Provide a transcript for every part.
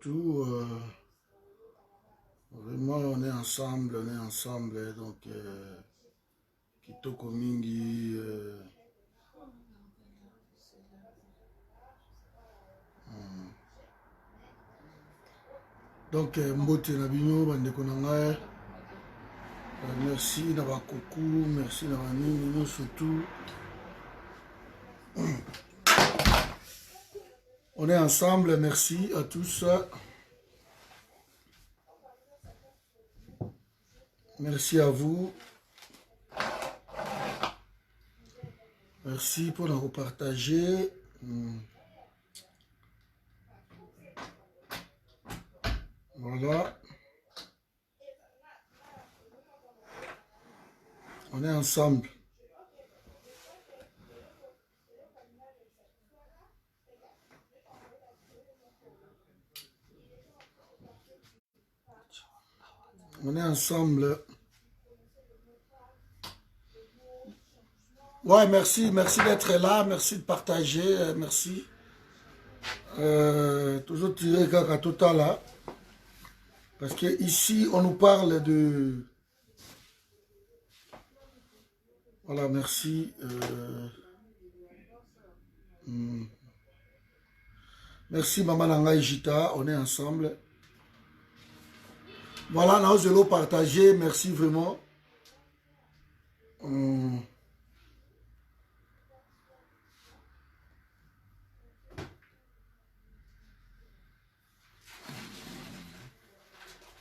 surtout, vraiment, on est ensemble, donc, Kitoko Mingi, donc, Mbote Nabino, Bandeko Nangaye, merci d'avoir coucou, merci d'avoir nous surtout. On est ensemble, merci à tous. Merci à vous. Merci pour nous partager. Voilà. On est ensemble. On est ensemble. Ouais, merci d'être là, merci de partager, merci. Toujours tiré à total là. Parce que ici, on nous parle de... Voilà, merci. Merci Maman Nanga Jita, on est ensemble. Voilà, nous allons partager, merci vraiment.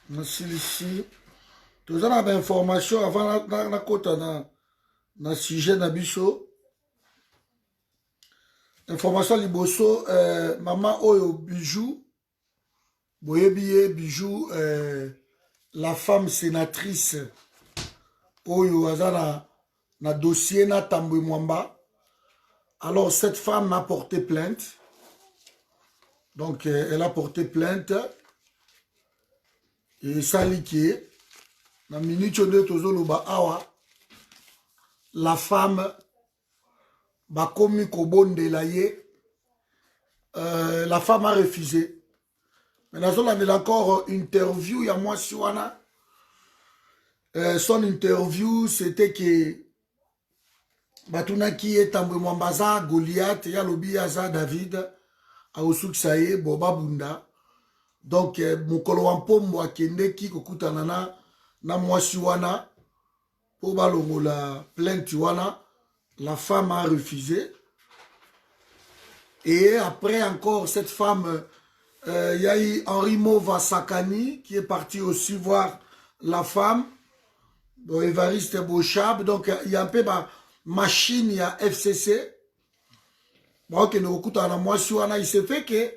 Merci ici. Tout avez des informations avant la côte dans le sujet Nabiso. Information liboso, maman oyo bijou, boyebiye bijou, la femme sénatrice oyo azana na dossier na Tambwe Mwamba. Alors cette femme a porté plainte. Donc elle a porté plainte. Et ça liquide. Na minute de tozoloba awa. La femme bakomi kobonde la ye. La femme a refusé. Mais là, on a encore interview, il y a moi Siwana. Son interview, c'était que Batunaki est Tambwe Mwambaza, Goliath, Yalobi Aza, David, Aoussouk Saye, Boba Bunda. Donc, Mokolo Wampombo Akende ki kokutanana na moi Siwana. Pour balongo la plainte Wana. La femme a refusé. Et après encore, cette femme, il y a eu Henri Mova Sakani qui est parti aussi voir la femme, Évariste Bochab. Donc, il y a un peu ma machine, il y a FCC. Bon, il s'est fait que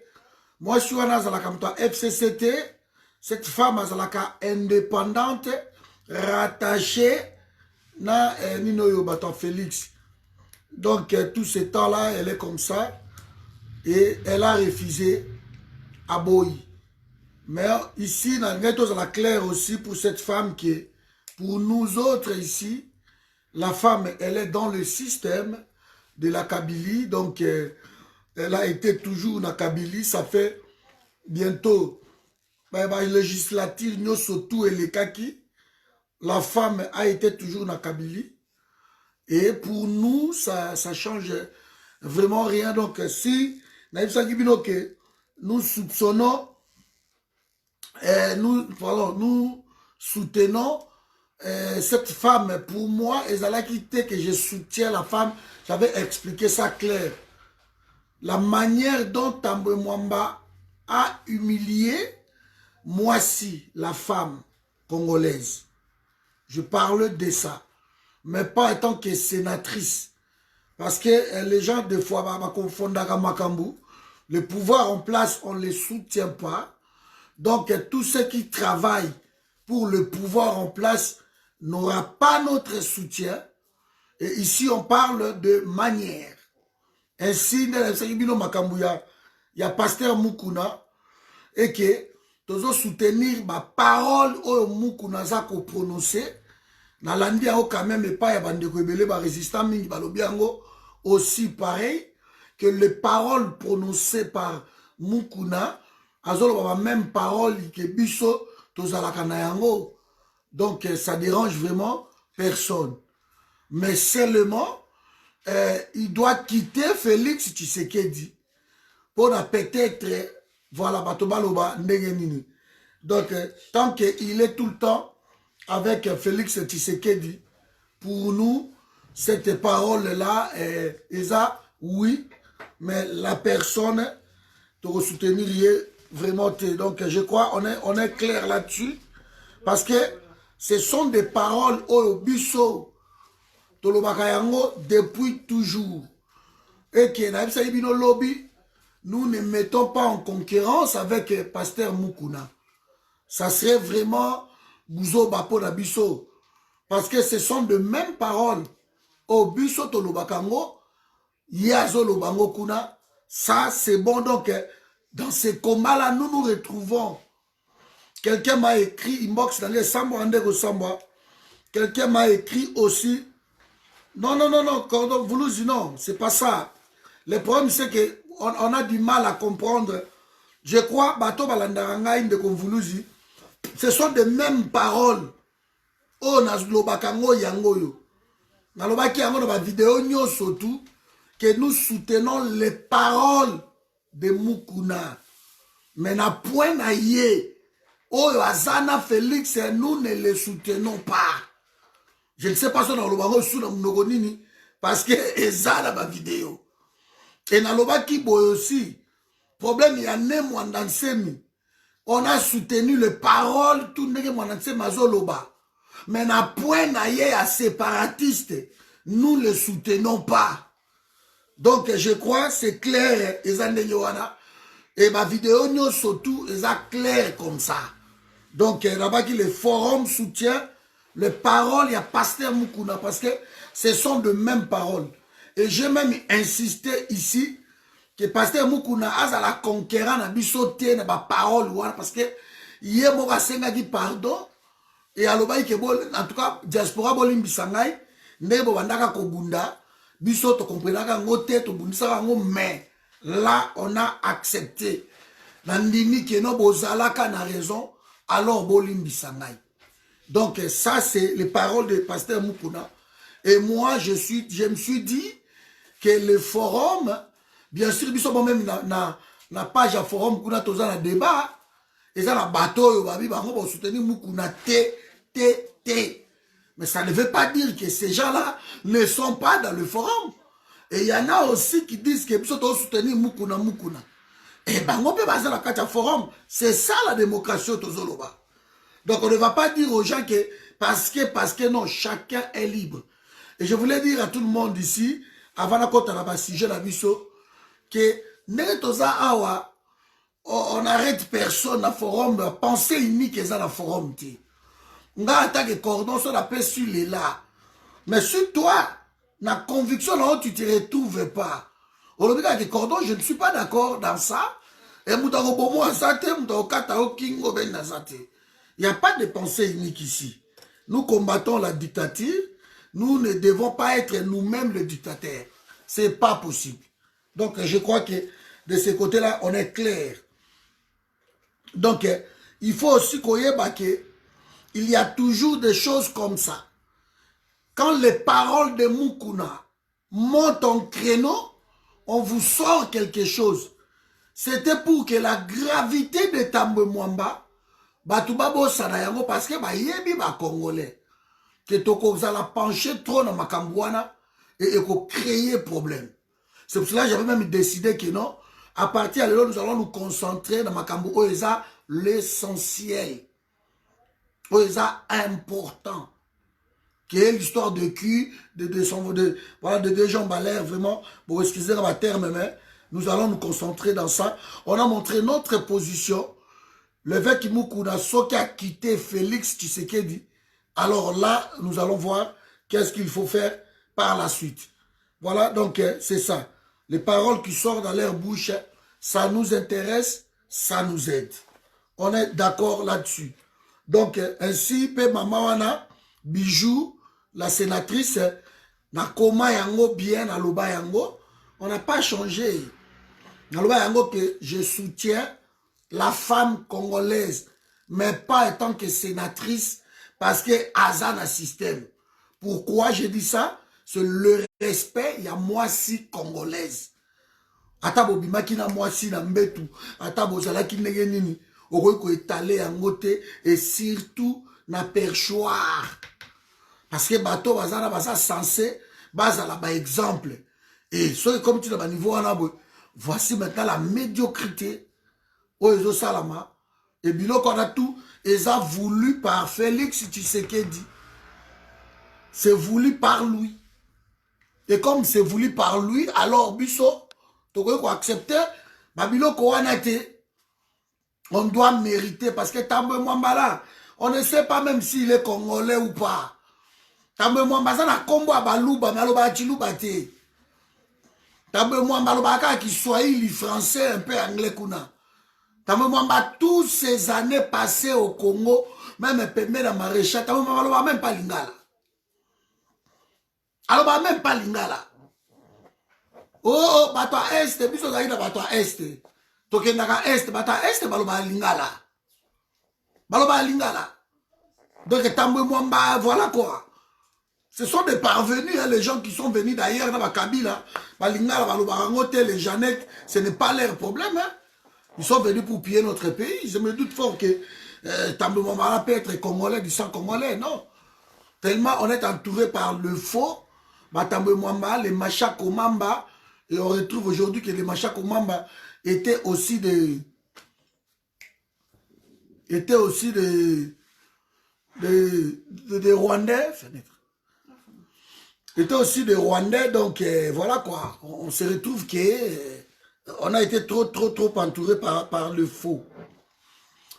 moi, je suis en FCCT, cette femme est indépendante, rattachée à Nino Yobaton Félix. Donc, tout ce temps-là, elle est comme ça. Et elle a refusé à Boyi. Mais ici, dans la claire aussi pour cette femme qui est, pour nous autres ici, la femme, elle est dans le système de la Kabylie. Donc, elle a été toujours dans la Kabylie. Ça fait bientôt, législative, nous surtout et les kaki. La femme a été toujours dans la Kabylie. Et pour nous, ça change vraiment rien. Donc, si nous soupçonnons, nous soutenons cette femme. Pour moi, Ezala quitté que je soutiens la femme, j'avais expliqué ça clair. La manière dont Tambwe Mwamba a humilié Mwasi, la femme congolaise. Je parle de ça. Mais pas en tant que sénatrice. Parce que les gens, des fois, confondent avec Makambu. Le pouvoir en place, on ne les soutient pas. Donc, tous ceux qui travaillent pour le pouvoir en place n'aura pas notre soutien. Et ici, on parle de manière. Ainsi, il y a pasteur Mukuna et que tous soutenir ma parole au Mukuna zako prononcer. Nalandi ao quand même et pas ya bande ko ebele ba résistant mingi balobi yango aussi pareil que les paroles prononcées par Mukuna azoloba même parole que biso tozalaka na yango. Donc ça dérange vraiment personne. Mais seulement il doit quitter Félix Tshisekedi pour peut-être voilà bato baloba ndenge nini. Donc tant qu'il est tout le temps avec Félix Tshisekedi, pour nous cette parole là eza oui, mais la personne te soutenir vraiment. Donc je crois on est clair là-dessus, parce que ce sont des paroles au biso tolobaka yango depuis toujours, et que na bisa bino lobby, nous ne mettons pas en concurrence avec Pasteur Mukuna. Ça serait vraiment Bouzo Bapo na biso, parce que ce sont de mêmes paroles au biso tolobakango yazo lobango kuna. Ça c'est bon. Donc dans ces combats là nous nous retrouvons. Quelqu'un m'a écrit inbox dans les Samba Andego Samba. Quelqu'un m'a écrit aussi. Non, Cordon Voulouzi, non, c'est pas ça. Le problème, c'est qu'on a du mal à comprendre. Je crois, Bato Balandaranga de Voulouzi, ce sont les mêmes paroles. Oh, Nazlobakango Yangoyo. Nalobaki Yango dans la vidéo, nous surtout, que nous soutenons les paroles de Mukuna. Mais na point na yé. Oh, Azana Félix, nous ne les soutenons pas. Je ne sais pas si on a le sous dans mon parce que Eza dans ma vidéo. Et na loba qui boy aussi. Problème, il y a né Mwandansemi. On a soutenu les paroles, tout le monde Mwandansemi Mazoloba. Mais na point na yé à séparatiste, nous ne les soutenons pas. Donc je crois c'est clair, Eza Ndeyoana. Et ma vidéo, nous surtout, Eza clair comme ça. Donc là-bas, le forum soutient les paroles, il y a Pasteur Mukuna, parce que ce sont de mêmes paroles. Et j'ai même insisté ici que Pasteur Mukuna a la conquérant na bisoté na ba parole, parce que yé moka senga dit pardon, et aloba ke bol, en tout cas diaspora bolimbi sangay, nebo bandaka kobunda, biso to comprenaka ngote to bundisa ngo, mais là on a accepté. Nandimi ke no bozalaka na raison, alors bolimbi sangay. Donc ça c'est les paroles de Pasteur Mukuna. Et moi je me suis dit que le forum, bien sûr, biso même na page à forum kuna toza na débat, et ça na bateau yo babi bango ba soutenir Mukuna t. Mais ça ne veut pas dire que ces gens-là ne sont pas dans le forum. Et il y en a aussi qui disent que biso to soutenir Mukuna. Et bango pe baza na kata forum, c'est ça la démocratie tozoloba. Donc on ne va pas dire aux gens que parce que non, chacun est libre. Et je voulais dire à tout le monde ici, avant de compter la sujet la biso, que on arrête personne dans le forum, pensée unique est dans le forum. On a attaqué cordon sur la paix sur les là. Mais sur toi, la conviction là où tu ne te retrouves pas. On a dit que cordon, je ne suis pas d'accord dans ça. Et il n'y a pas de pensée unique ici. Nous combattons la dictature. Nous ne devons pas être nous-mêmes le dictateur. Ce n'est pas possible. Donc, je crois que de ce côté-là, on est clair. Donc, il faut aussi qu'on y ait il y a toujours des choses comme ça. Quand les paroles de Mukuna montent en créneau, on vous sort quelque chose. C'était pour que la gravité de Tambwe Mwamba, Batubabo Sanayango, parce que yebi ba Congolais, que toko vous allez pencher trop dans ma cambouana et créer problème. C'est pour cela que j'avais même décidé que non, à partir de là, nous allons nous concentrer dans ma cambouana, l'essentiel, important, qui est l'histoire de cul, de Jean Balère, vraiment, pour excuser ma terme, mais nous allons nous concentrer dans ça. On a montré notre position. Le fait que Mukuna Soki a quitté Félix Tshisekedi. Alors là, nous allons voir qu'est-ce qu'il faut faire par la suite. Voilà, donc c'est ça. Les paroles qui sortent dans leur bouche, ça nous intéresse, ça nous aide. On est d'accord là-dessus. Donc, ainsi, Pe Mamawana, Bijou, la sénatrice, Nakoma Yango bien, Aloba Yango, on n'a pas changé. Aloba Yango que je soutiens la femme congolaise, mais pas en tant que sénatrice, parce que Azan a système. Pourquoi je dis ça? C'est le respect, il y a moi si congolaise. Ata bobimaki na mwasi na mbetu, ata bozalaki ndenge nini, okoki ko étaler yango te, et surtout na perchoir. Parce que bateau bazana baza censé bazala ba exemple. Et so comme tu as niveau wana voici maintenant la médiocrité oyo salama et biloko na tout eza voulu par Félix Tshisekedi. C'est voulu par lui. Et comme c'est voulu par lui, alors biso tu peux accepter, on doit mériter parce que Tambe Mwambala, on ne sait pas même s'il est congolais ou pas. Tambe Mwambala na kombo abaluba, maloba chiluba te. Tambe Mwambala qui swahili français un peu anglais kuna. Tambe Mwambala toutes ces années passées au Congo, même Pembe la maréchal, Tambe Mwambala même pas lingala. Alors même pas lingala. Oh, bato a este, biso zaida bato a este. Tokendaka este, bato a este, baloba lingala. Baloba lingala. Donc, Tambwe Mwamba, voilà quoi. Ce sont des parvenus, hein, les gens qui sont venus d'ailleurs dans la Kabila. Balingala, baloba rangote, les Jeannettes, ce n'est pas leur problème. Hein. Ils sont venus pour piller notre pays. Je me doute fort que Tambwe Mwamba peut être congolais, du sang congolais, non. Tellement on est entouré par le faux. Tambwe Mwamba, les Machako Mamba. Et on retrouve aujourd'hui que les Machako Mamba étaient aussi des Rwandais. Étaient aussi des Rwandais, donc voilà quoi. On se retrouve que on a été trop entouré par le faux.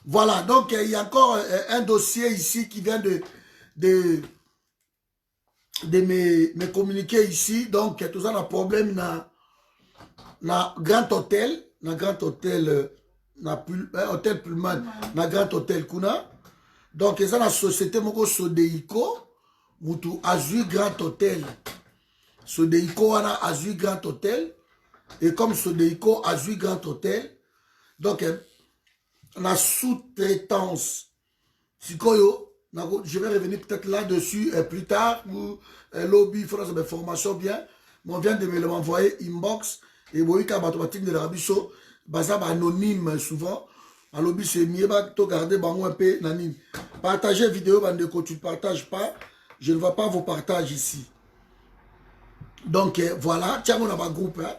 Voilà, donc il y a encore un dossier ici qui vient de me communiquer ici. Donc tout ça, un problème na Grand Hôtel, Hôtel Pullman, na Grand Hôtel kuna. Donc ça la société moko Sodeiko, mutu azui Grand Hôtel. Sodeiko wana azui Grand Hôtel et comme Sodeiko azui Grand Hôtel, donc la sous-traitance sikoyo, je vais revenir peut-être là-dessus plus tard ou lobby, il faudra des formations bien. Mais on vient de me l'envoyer inbox. Et boyika batomatique de la biso baza anonyme souvent à lobby c'est mieux to garder bango un peu nanine partager vidéo bandeko tu ne partages pas je ne vois pas vos partages ici donc voilà tiens on a un groupe hein.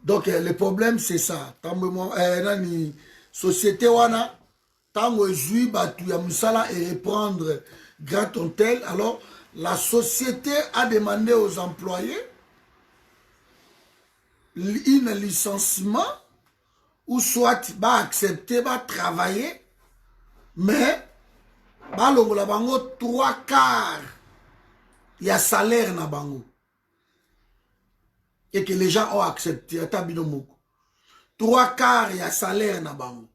Donc le problème c'est ça nani société wana tango ezui batu ya musala et reprendre Grand Hôtel alors la société a demandé aux employés un licenciement ou soit va accepter, va travailler, mais va longola bango 3/4 il y a salaire na bango et que les gens ont accepté 3/4 il y a salaire na bango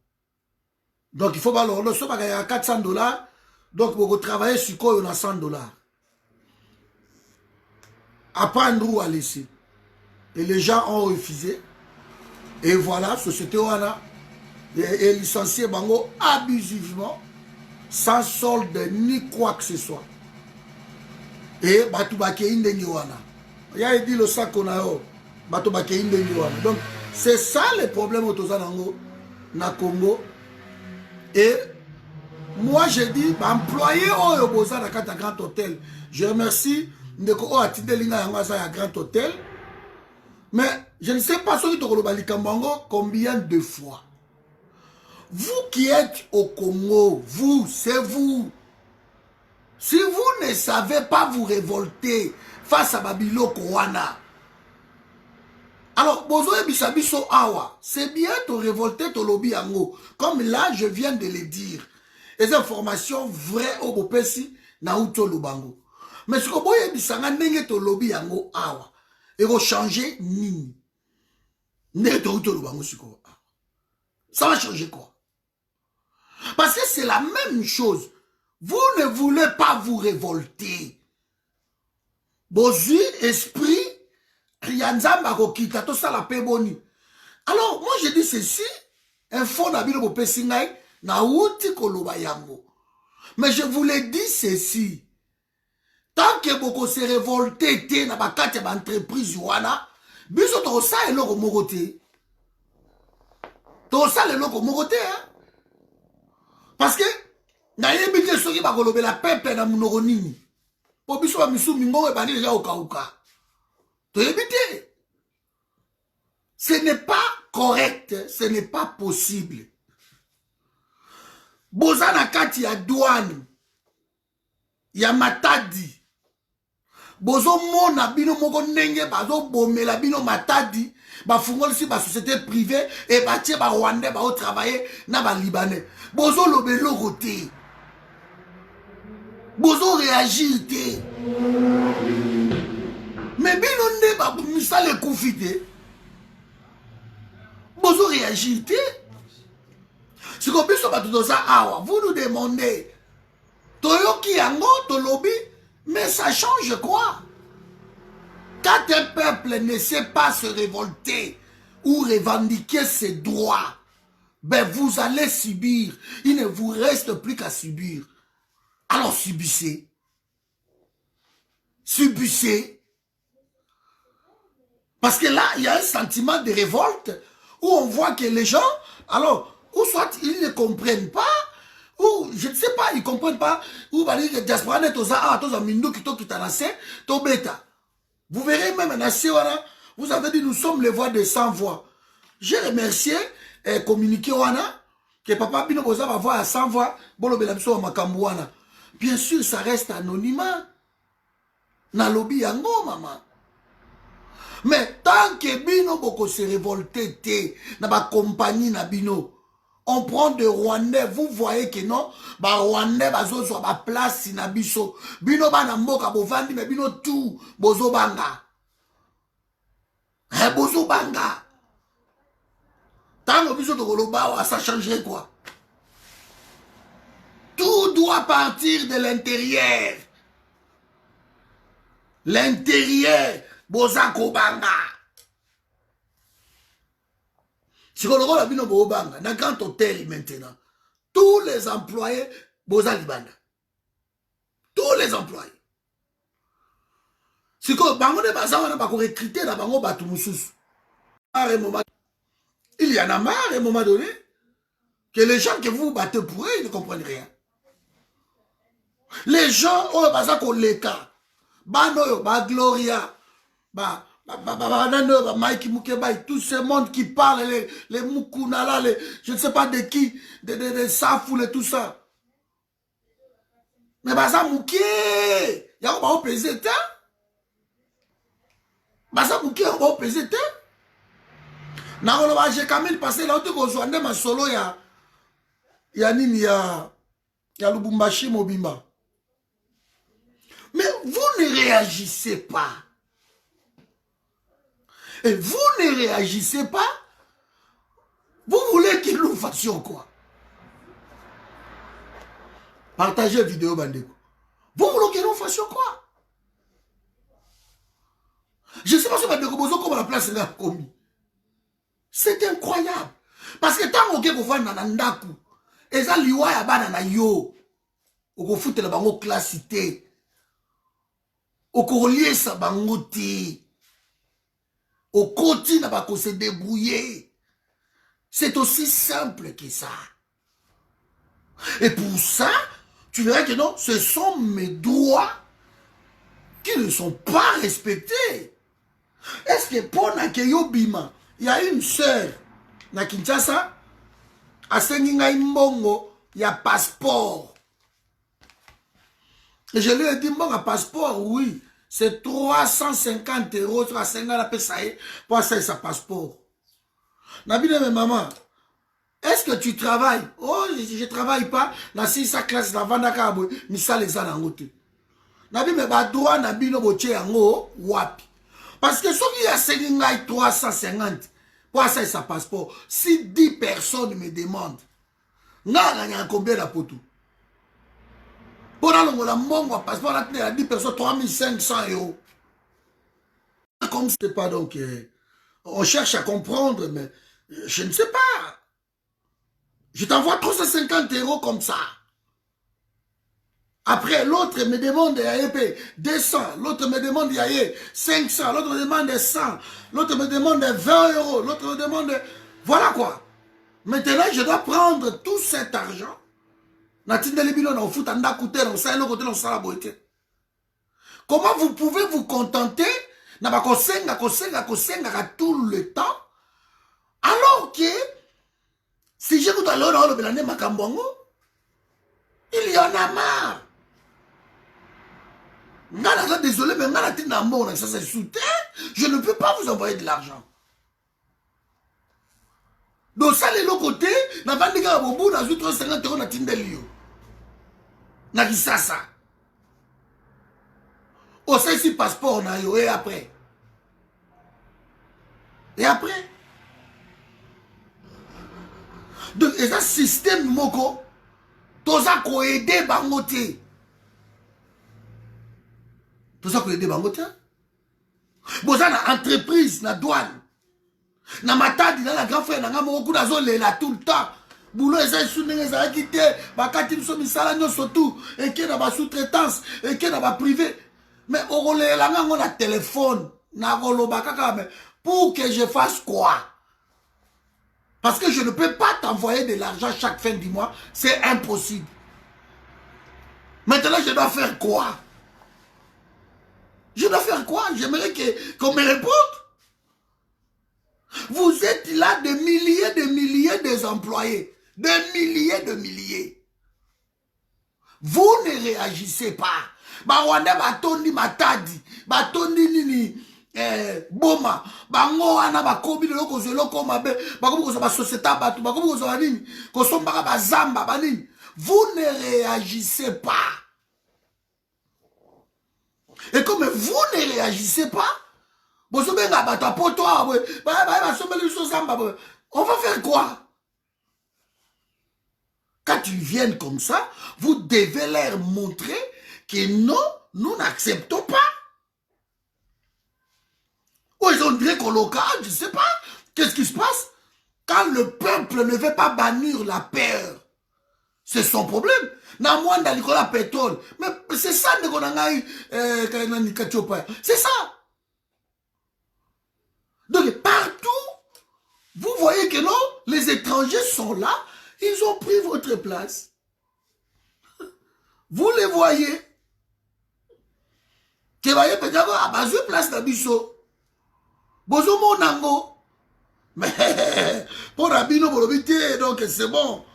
donc il faut pas leur so il y a $400 donc pour travailler sur quoi on a $100 à prendre ou à laisser. Et les gens ont refusé. Et voilà, société Wana est licenciée bango abusivement, sans solde ni quoi que ce soit. Et Batubake Indengi Wana. Il y a dit le sac qu'on a eu. Batubake Indengi Wana. Donc, c'est ça le problème au Tozanango, na Congo. Et moi, je dis, employé au Yoboza dans un Grand Hôtel. Je remercie Ndeko Atidelinga Yangaza à Grand Hôtel. Mais je ne sais pas ce que combien de fois. Vous qui êtes au Congo, vous, c'est vous. Si vous ne savez pas vous révolter face à Babilo Kouana, alors, Bozoé Bisabiso Awa, c'est bien de révolter ton lobby yango. Comme là, je viens de le dire. Les informations vraies au Bopesi, na Uto Lubango. Mais ce que vous avez dit, c'est que ton lobby yango Awa. Et vous changez nini. Ça va changer quoi? Parce que c'est la même chose. Vous ne voulez pas vous révolter. Bozu, esprit, Rianzamba Rokita, tout ça la paix boni. Alors, moi je dis ceci, info na bino bopesi ngai na uti koloba yango. Mais je vous l'ai dit ceci. Tant que boko se révolté te na bakati ya entreprise wana, biso to sa eloko moko te. To sa eloko moko te hein. Parce que na yebi te soki bakolobela peuple na munoko nini. Po biso ba misu mingo e bandi déjà okauka. To yebi te. Ce n'est pas correct, ce n'est pas possible. Boza na kati ya douane ya Matadi. Bozo mona bino moko ndenge bazo bomela bino Matadi, ba fungoli si ba société privée et ba tie ba Rwandais ba au travailler na ba Libanais. Bozo lobelo côté. Bozo réagir te. Mais bino nde ba misale koufite. Bozo réagir te. Si vous vous nous demandez, Toyoki yango, Tolobi, mais ça change quoi? Quand un peuple ne sait pas se révolter ou revendiquer ses droits, ben vous allez subir. Il ne vous reste plus qu'à subir. Alors subissez. Subissez. Parce que là, il y a un sentiment de révolte où on voit que les gens, alors, ou soit ils ne comprennent pas, ou je ne sais pas, ils ne comprennent pas, ou bah, les diaspora net aux mindu qui t'anassé, to bêta. Vous verrez même un vous avez dit nous sommes les voix des sans voix. J'ai remercié et communiqué wana que papa Bino Boza va voir à 100 voix, bolo belamso makambouana. Bien sûr, ça reste anonymat. Na lobby yango maman. Mais tant que Bino Boko se révolté te, na ba compagnie na Bino, on prend des Rwandais, vous voyez que non, ba Rwandais bazo soit ba place na biso. Bino ba na mboka bovandi mais Bino tout bozo banga. Bozo banga. Tant que biso to koloba ça changerait quoi? Tout doit partir de l'intérieur. L'intérieur boza kobanga. Si on regarde bino bobanga, dans grand hôtel maintenant, tous les employés boza libanda. Tous les employés. Si on bango de baza wana bako recruter na bango batu mususu. Il y en a marre à un moment donné que les gens que vous battez pour eux, ils ne comprennent rien. Les gens oh baza ko leka. Bano ba Gloria, ba Mike Mukeba, tout ce monde qui parle, les Mukunala, les, je ne sais pas de qui, de Safoul et tout ça. Mais Baza Mouké, il y a un président. Baza Mouké, il y a un président. J'ai quand même passé là, où je suis ma solo, il y a Lubumbashi Mobimba. Mais vous ne réagissez pas. Et vous ne réagissez pas. Vous voulez que nous fassions quoi? Partagez la vidéo, Bandeko. Vous voulez que nous fassions quoi? Je ne sais pas si Bandeko Bozo comme la place là commis. C'est incroyable. Parce que tant que vous voyez Nanandaku, et ça liwa ya bana na yo, vous foutez la bango classité. Au collier sa bangoti. Au côté n'a pas qu'on se débrouiller. C'est aussi simple que ça. Et pour ça, tu verras que non, ce sont mes droits qui ne sont pas respectés. Est-ce que pour Nakeyo Bima, il y a une sœur, na Kinshasa, à Senginga Imbongo, il y a passeport. Et je lui ai dit, bon, un passeport, oui, c'est 350 €, 350 € pour ça, sa passeport. Nabine, mais maman, est-ce que tu travailles? Oh, je ne travaille pas. Na si sa classe, na vandaka, ni ça les a dans côté. Nabi, mais ba droit, nabino, boche, yango, wapi. Parce que ceux qui a Senginga 350, pour ça, sa passeport, si 10 personnes me demandent, n'a rien combien la potou? Pour la mongo passeport, à 10 personnes, 3500 €. Comme c'est pas donc, on cherche à comprendre, mais je ne sais pas. Je t'envoie 350 € comme ça. Après, l'autre me demande 200, l'autre me demande 500, l'autre me demande 100, l'autre me demande 20 €, l'autre me demande... Voilà quoi. Maintenant, je dois prendre tout cet argent. Comment vous pouvez vous contenter tout le temps alors que si je vous il y en a marre. Désolé, mais ça c'est soutien. Je ne peux pas vous envoyer de l'argent. Donc ça, les l'autre côté, n'a pas dit qu'à bout, dans 350 € na Tindelio. Na Kisasa. Au sein si passeport, na yo, et après. Et après. Donc, et ça, système moko, tout ça qu'on aide bangote. Tout ça qu'on aide bangote. Bon, ça, na entreprise, na douane. Na matadi, na la grand frère, na moko, na zone, là, tout le temps. Boulot, eza souné, eza quitté. Bakati, nous sommes salariés, surtout. Et qui n'a pas sous-traitance. Et qui n'a pas privé. Mais, on a téléphone. Pour que je fasse quoi? Parce que je ne peux pas t'envoyer de l'argent chaque fin du mois. C'est impossible. Maintenant, je dois faire quoi? Je dois faire quoi? J'aimerais qu'on me réponde. Vous êtes là des milliers des employés. Des milliers. Vous ne réagissez pas. Bawanda batondi matadi. Batondi nini. Boma. Bango wana bakobi de loko zeloko mabe. Bakobi kosa ba société batu. Bakobi kosa nini. Kosombaka bazamba banini. Vous ne réagissez pas. Et comme vous ne réagissez pas, on va faire quoi? Quand ils viennent comme ça, vous devez leur montrer que non, nous n'acceptons pas. Ou ils ont dit qu'au local, je ne sais pas. Qu'est-ce qui se passe? Quand le peuple ne veut pas bannir la peur, c'est son problème. Pétrole. Mais c'est ça, c'est ça. Donc partout, vous voyez que non, les étrangers sont là, ils ont pris votre place. Vous les voyez. Que voyez peut-être à base de place d'Abisso. Bozo monango. Mais pour Abino Bolobité, donc c'est bon.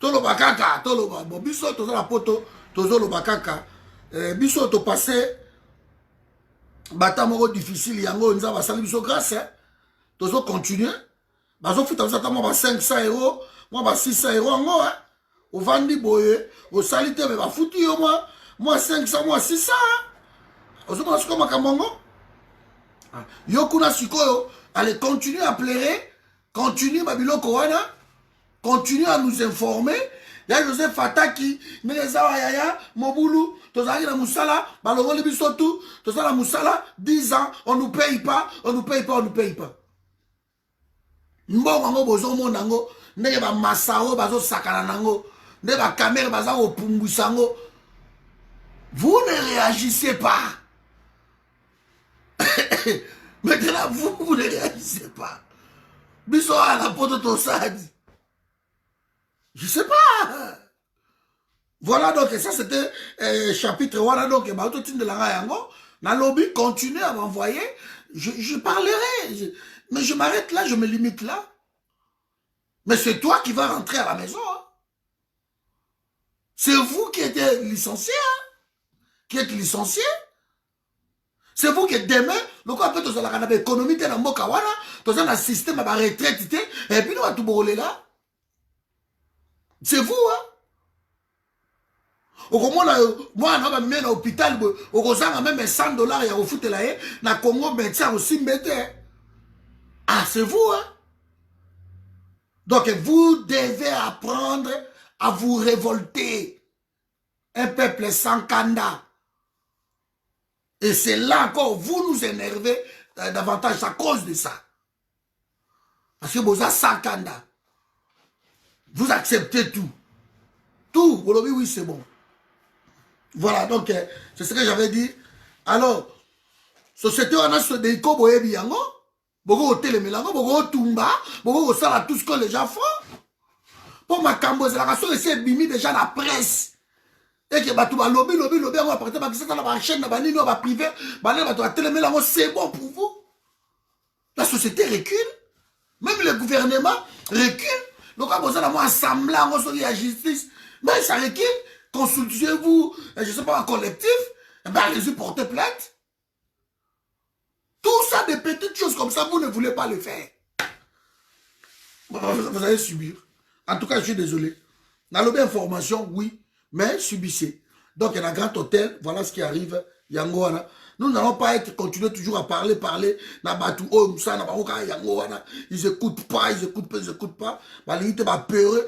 Tolo bakaka, tolo bon biso to la poto, tozo lo bakaka. Biso to passé batamoko difficile yango nza basali biso grâce. Tozo continuer. Bazo futa ça moi 500 €, moi 600 € ngo hein. Au vandi boye, au salité mais ba futi yo moi 500, moi 600. Ozo ma siko makamongo. Yo kuna sikoyo, allez continuer à pleurer, continuer babiloko wana. Continue à nous informer. Il y a Joseph Fataki, Menezawa Yaya, Moboulou, Tozari la Moussala, Baloroli Bissotou, Tozari la Moussala, 10 ans, on nous paye pas, on nous paye pas, on nous paye pas. Mbongo bozo monango, nege ba masao bazo sakana nango, nege ba kamera baza o pumbusango. Vous ne réagissez pas. Maintenant, vous ne réagissez pas. Biso à la porte de Sadi. Je sais pas. Voilà donc, ça c'était chapitre 1. Donc, de la na lobby, continuez à m'envoyer. Je parlerai. Mais je m'arrête là, je me limite là. Mais c'est toi qui vas rentrer à la maison. Hein. C'est vous qui êtes licencié. Hein. Qui êtes licencié. C'est vous qui demain, le quoi peut-être la économie de la Mokawana, dans un système à retraite, et puis nous à tout brûler là. C'est vous, hein? Moi, je suis à l'hôpital, je même 100 $, il y a au foot là, na Congo, médecin aussi mbete. Ah, c'est vous, hein? Donc, vous devez apprendre à vous révolter. Un peuple sans candidat. Et c'est là encore, vous nous énervez davantage à cause de ça. Parce que vous avez sans candidat. Vous acceptez tout. Tout. Vous l'avez, oui, c'est bon. Voilà, donc, c'est ce que j'avais dit. Alors, société, on a ce déco, boye biango, bogo hôtel melango, bogo tumba, bogo ça tout ce que les gens font. Pour ma cambo, c'est la raison de ces bimi déjà la presse. Et que bah, tout va lobby, on va prêter, bah, ça dans la chaîne, bah, on va privé, bah, on va télé melango, c'est bon pour vous. La société recule. Même le gouvernement recule. Donc, quand vous avez un assemblant, on se dit la justice, mais ça recule. Consultez-vous, je ne sais pas, un collectif, ben, allez-y porter plainte. Tout ça, des petites choses comme ça, vous ne voulez pas le faire. Vous allez subir. En tout cas, je suis désolé. Dans l'objet information, oui, mais subissez. Donc, il y a un grand hôtel, voilà ce qui arrive, Yangoana. Nous n'allons pas continuer toujours à parler, ils écoutent pas. Ils peur,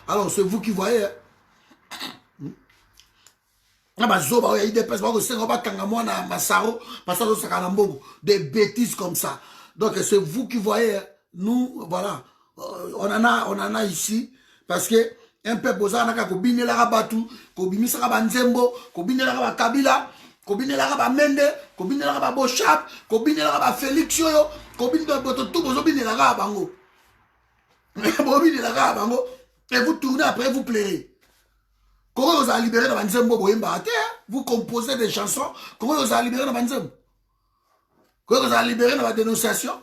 alors, c'est vous qui voyez. Des bêtises comme ça. Donc, c'est vous qui voyez. Nous, voilà. On en a ici. Parce que un peu bozana ka kobine la rabatu, kobimisa ka banzembo, kobine la Kabila, kobine la Mende, kobine la Bochap, kobine la Félix Yoyo, kobine tout bozo bine la bango. Bobine la bango et vous tournez après vous plairez. Comment vous allez libérer dans banzembo boyemba terre, vous composez des chansons, comment vous allez libérer dans banzembo? Comment vous allez libérer dans la dénonciation?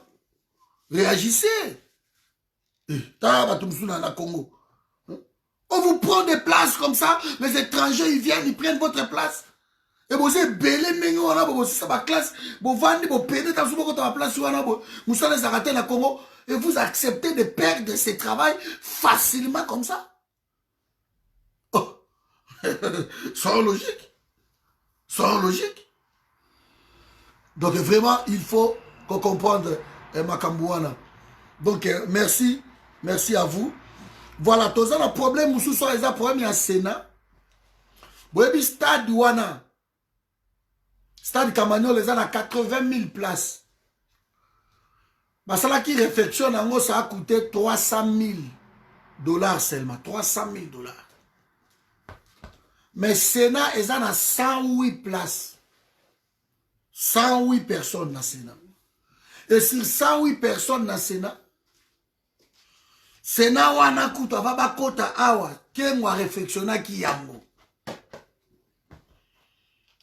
Réagissez. Ta batumsuna na Congo. On vous prend des places comme ça, les étrangers, ils viennent, ils prennent votre place. Et vous êtes belé, mais on a aussi sa classe, vous vendez, vous payez, vous avez la place, vous allez arrêter la Congo, et vous acceptez de perdre ce travail facilement comme ça. Oh. Sans logique. Sans logique. Donc vraiment, il faut qu'on comprenne Makambouana. Donc merci à vous. Voilà, tous les problèmes, nous sommes les problèmes au Sénat. Vous avez stade Wana. Stade Kamagno, les a 80 000 places. Masala qui réflexion, ça a coûté 300 000 $ seulement. 300 000 $. Mais Sénat, ils ont 108 places. 108 personnes dans le Sénat. Et sur 108 personnes dans le Sénat, Sénat wana kuta vaba kota awa kengwa réflexionna ki yango.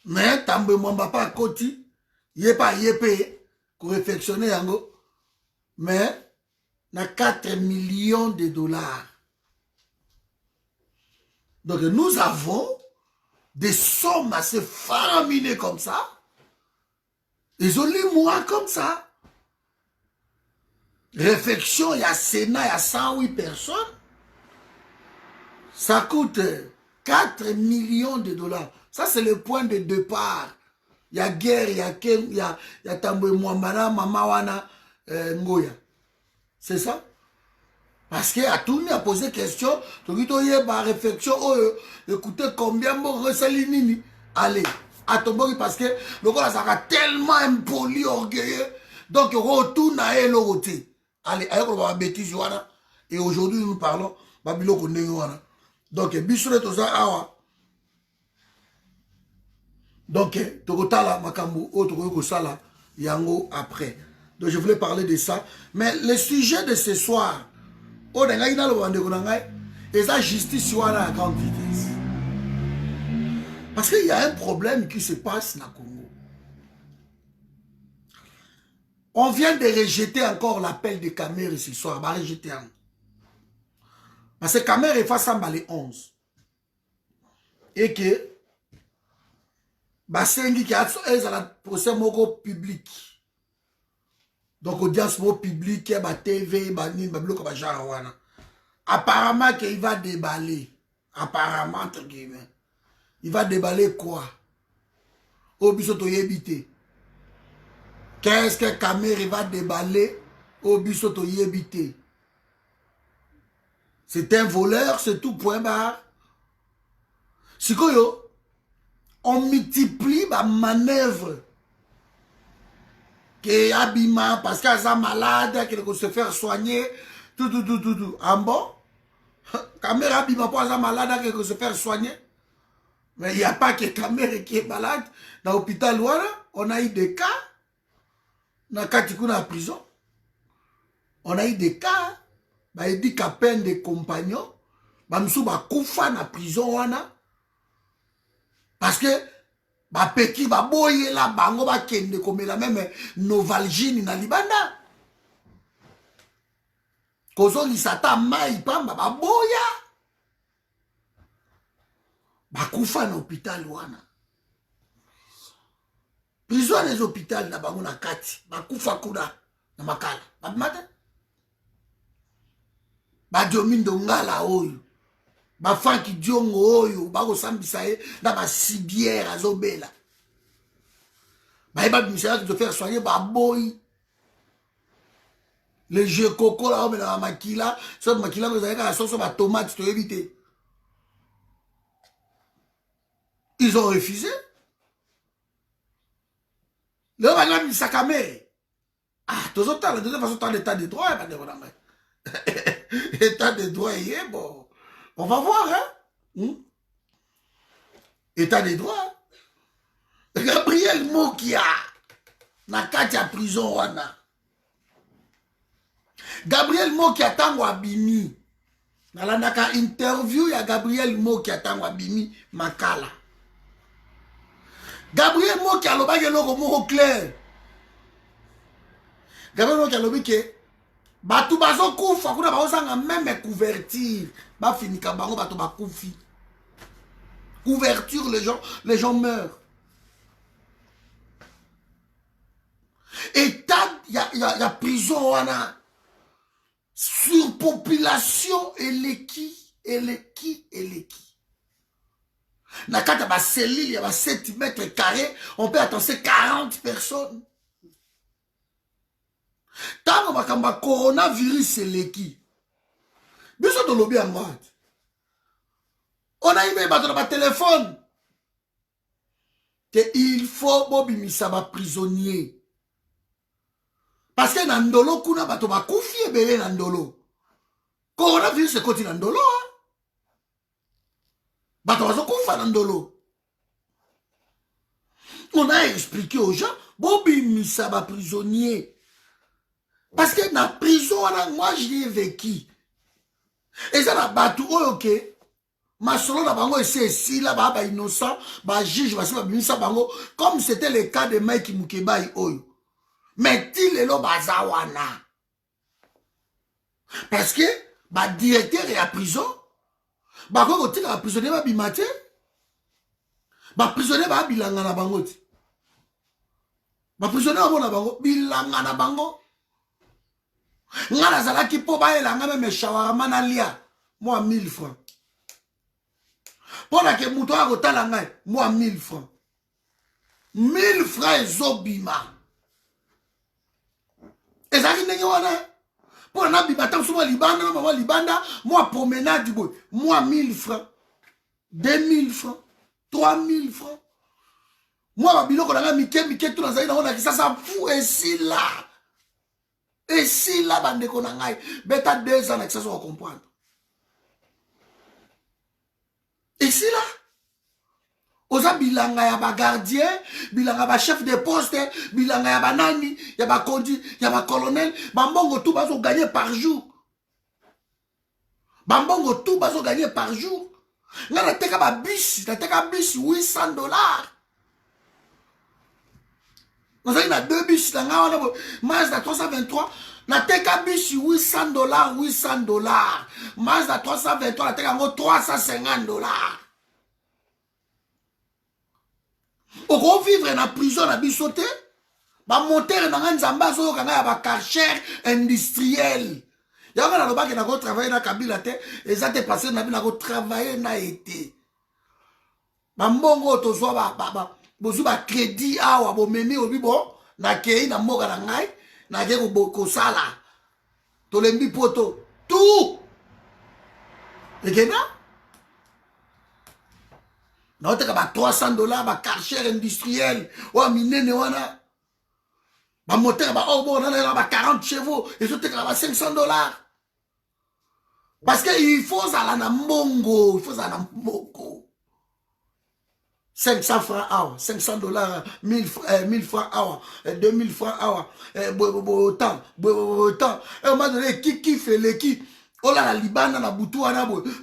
Mais tambe mwamba pa koti yepe ko réflexionner yango. Mais na 4 millions de $. Donc nous avons des sommes assez faramineuses comme ça. Ils ont les mois comme ça. Réflexion, il y a Sénat, il y a 108 personnes. Ça coûte 4 millions de $. Ça, c'est le point de départ. Il y a guerre, il y a Tamboué Mwambana, Mamawana, Ngoya. C'est ça? Parce qu'il y a tout le monde a posé question. Tout le monde a réflexion. Écoutez, combien de nini? Allez, à Tombori, parce que le gars, ça a tellement impoli, orgueilleux. Donc, il retourne à l'autre. Allez, on va bêtise. Et aujourd'hui, nous parlons Babilo Kondengwana. Donc, Bissole Toza Awa. Donc, Tokotala Makambu, Tokoko Sala, Yango après. Donc, je voulais parler de ça. Mais le sujet de ce soir, et la justice à grande vitesse. Parce qu'il y a un problème qui se passe dans le Congo. On vient de rejeter encore l'appel de Kamer ce soir. Bah, rejeter un. Parce que Kamer est face à les 11. Et que, bah, c'est un qui a un procès public. Donc, audience publique, bah, TV, bah, apparemment qu'il va déballer. Apparemment, entre guillemets. Il va déballer quoi? Au bisoto yébité. Qu'est-ce que Kamer va déballer au bisoto yébité? C'est un voleur, c'est tout, point barre. Si on multiplie ma manœuvre que abima parce qu'elle est malade, qu'elle veut se faire soigner, tout. En bon, caméra abima pour elle malade, qu'elle veut se faire soigner. Mais il n'y a pas que caméra qui est malade. Dans l'hôpital, on a eu des cas. Dans la prison, on a eu des cas. Il dit qu'à peine des compagnons, Bamsou ba koufa na prison wana. Parce que ba peki ba boye la bango ba kende komela même Novalgine na libanda. Kozo lisata mai pamba ba boya. Ba koufa na hôpital wana. Prison les hôpitaux na bango na kati. Ba koufa kuna na makala. Ba mata. Ba domindo ngala oyo. Ba fanki diongo oyo ba ko sambisa ye na ba cibière azobela. Ba eba bimisa de faire soigner ba boy. Les jeux coco là on na makila, so makila ko zaleka la sauce ba tomate to éviter. Ils ont refusé. Le bagage mi sakamé. Ah, tous autres de toute façon dans l'état de droit ba de état de droit est bon. On va voir, hein? État des droits. Gabriel Mokia, na kati ya prison wana. Gabriel Mokia tango abimi. Nalandaka interview ya Gabriel Mokia tango abimi makala. Gabriel Mokia alobaki eloko moko clair. Gabriel Mokia alobi ke Batou bazo koufa, kuna baozanga même couverture. Ba finika bango bato ba koufi. Couverture, les gens meurent. État, il y a prison, wana. Surpopulation, eleki. Nakata ba cellule, il y a 7 mètres carrés, on peut attendre 40 personnes. Tant que coronavirus eleki. Biso de lobby en mode. On a eu ma téléphone. Que il faut bobimisa ba prisonnier. Parce que nandolo kuna bato ba koufi ebele nandolo. Coronavirus c'est côté nandolo. Bato bazo koufa nandolo. On a expliqué aux gens bobimisa ba prisonnier. Parce que dans la prison, moi je l'ai vécu. Et ça na bato ok. Ma solo na bango ici là ba innocent, ba juge ba bimisa bango comme c'était le cas de Mike Mukebai oyo. Mais il est là bazawana. Parce que ba directeur est à prison. Ba ko tira la prisonnier ba bimate. Ba prisonnier ba bilanga na bango ti. Ba prisonnier ba na bango bilanga na bango. Ngana zalaki po ba elanga même shawarma na lia. Moi 1000 francs. Pour que mouton a kotala ngai, moi 1000 francs. 1000 francs ezobima. Ezaki ndenge wana. Pour na bibata suma libanda, maman libanda, moi promenade boy, moi 1000 francs. 2000 francs. 3000 francs. Moi babiloko na mike tout na zali na ona ki ça fou ici là. Et si là bande ko na ngai, beta 2 ans na ça on comprendre. Ici là, oza bilanga ya ba gardien, bilanga ba chef de poste, bilanga ya ba nani, ya ba conduit, ya ba colonel, bambongo tout bazo gagner par jour. Bambongo tout bazo gagner par jour. Nga na teka ba bus, na teka bus $800. Nous avons 2 bus, na nga wana Mazda 323, na teka bus $800, $800. Mazda 323, na teka ngo $350. Oko vivre na prison na bisote, ba monter na nzamba zo kanga ya ba karcher industriel. Ya nga na lobaki na ko travailler na Kabila te, ezate passer na bi na ko travailler na été. Ba mbongo to zo ba bozu ba crédit awa bo memi obi bo na kei na moka na ngai na ke ko sala to lembi poto tout ekena na oteka ba $300 ba karcher industriel wa minene wana Ba moteur, oh bon, on a 40 chevaux, et je te à 500 $. Parce qu'il faut ça na mbongo, il faut ça na mbongo. 500 francs hour, 500 $, 1000 francs hour, 2000 francs hour, autant. Et on m'a donné qui fait les qui. Oh là, la Libana, la Boutou,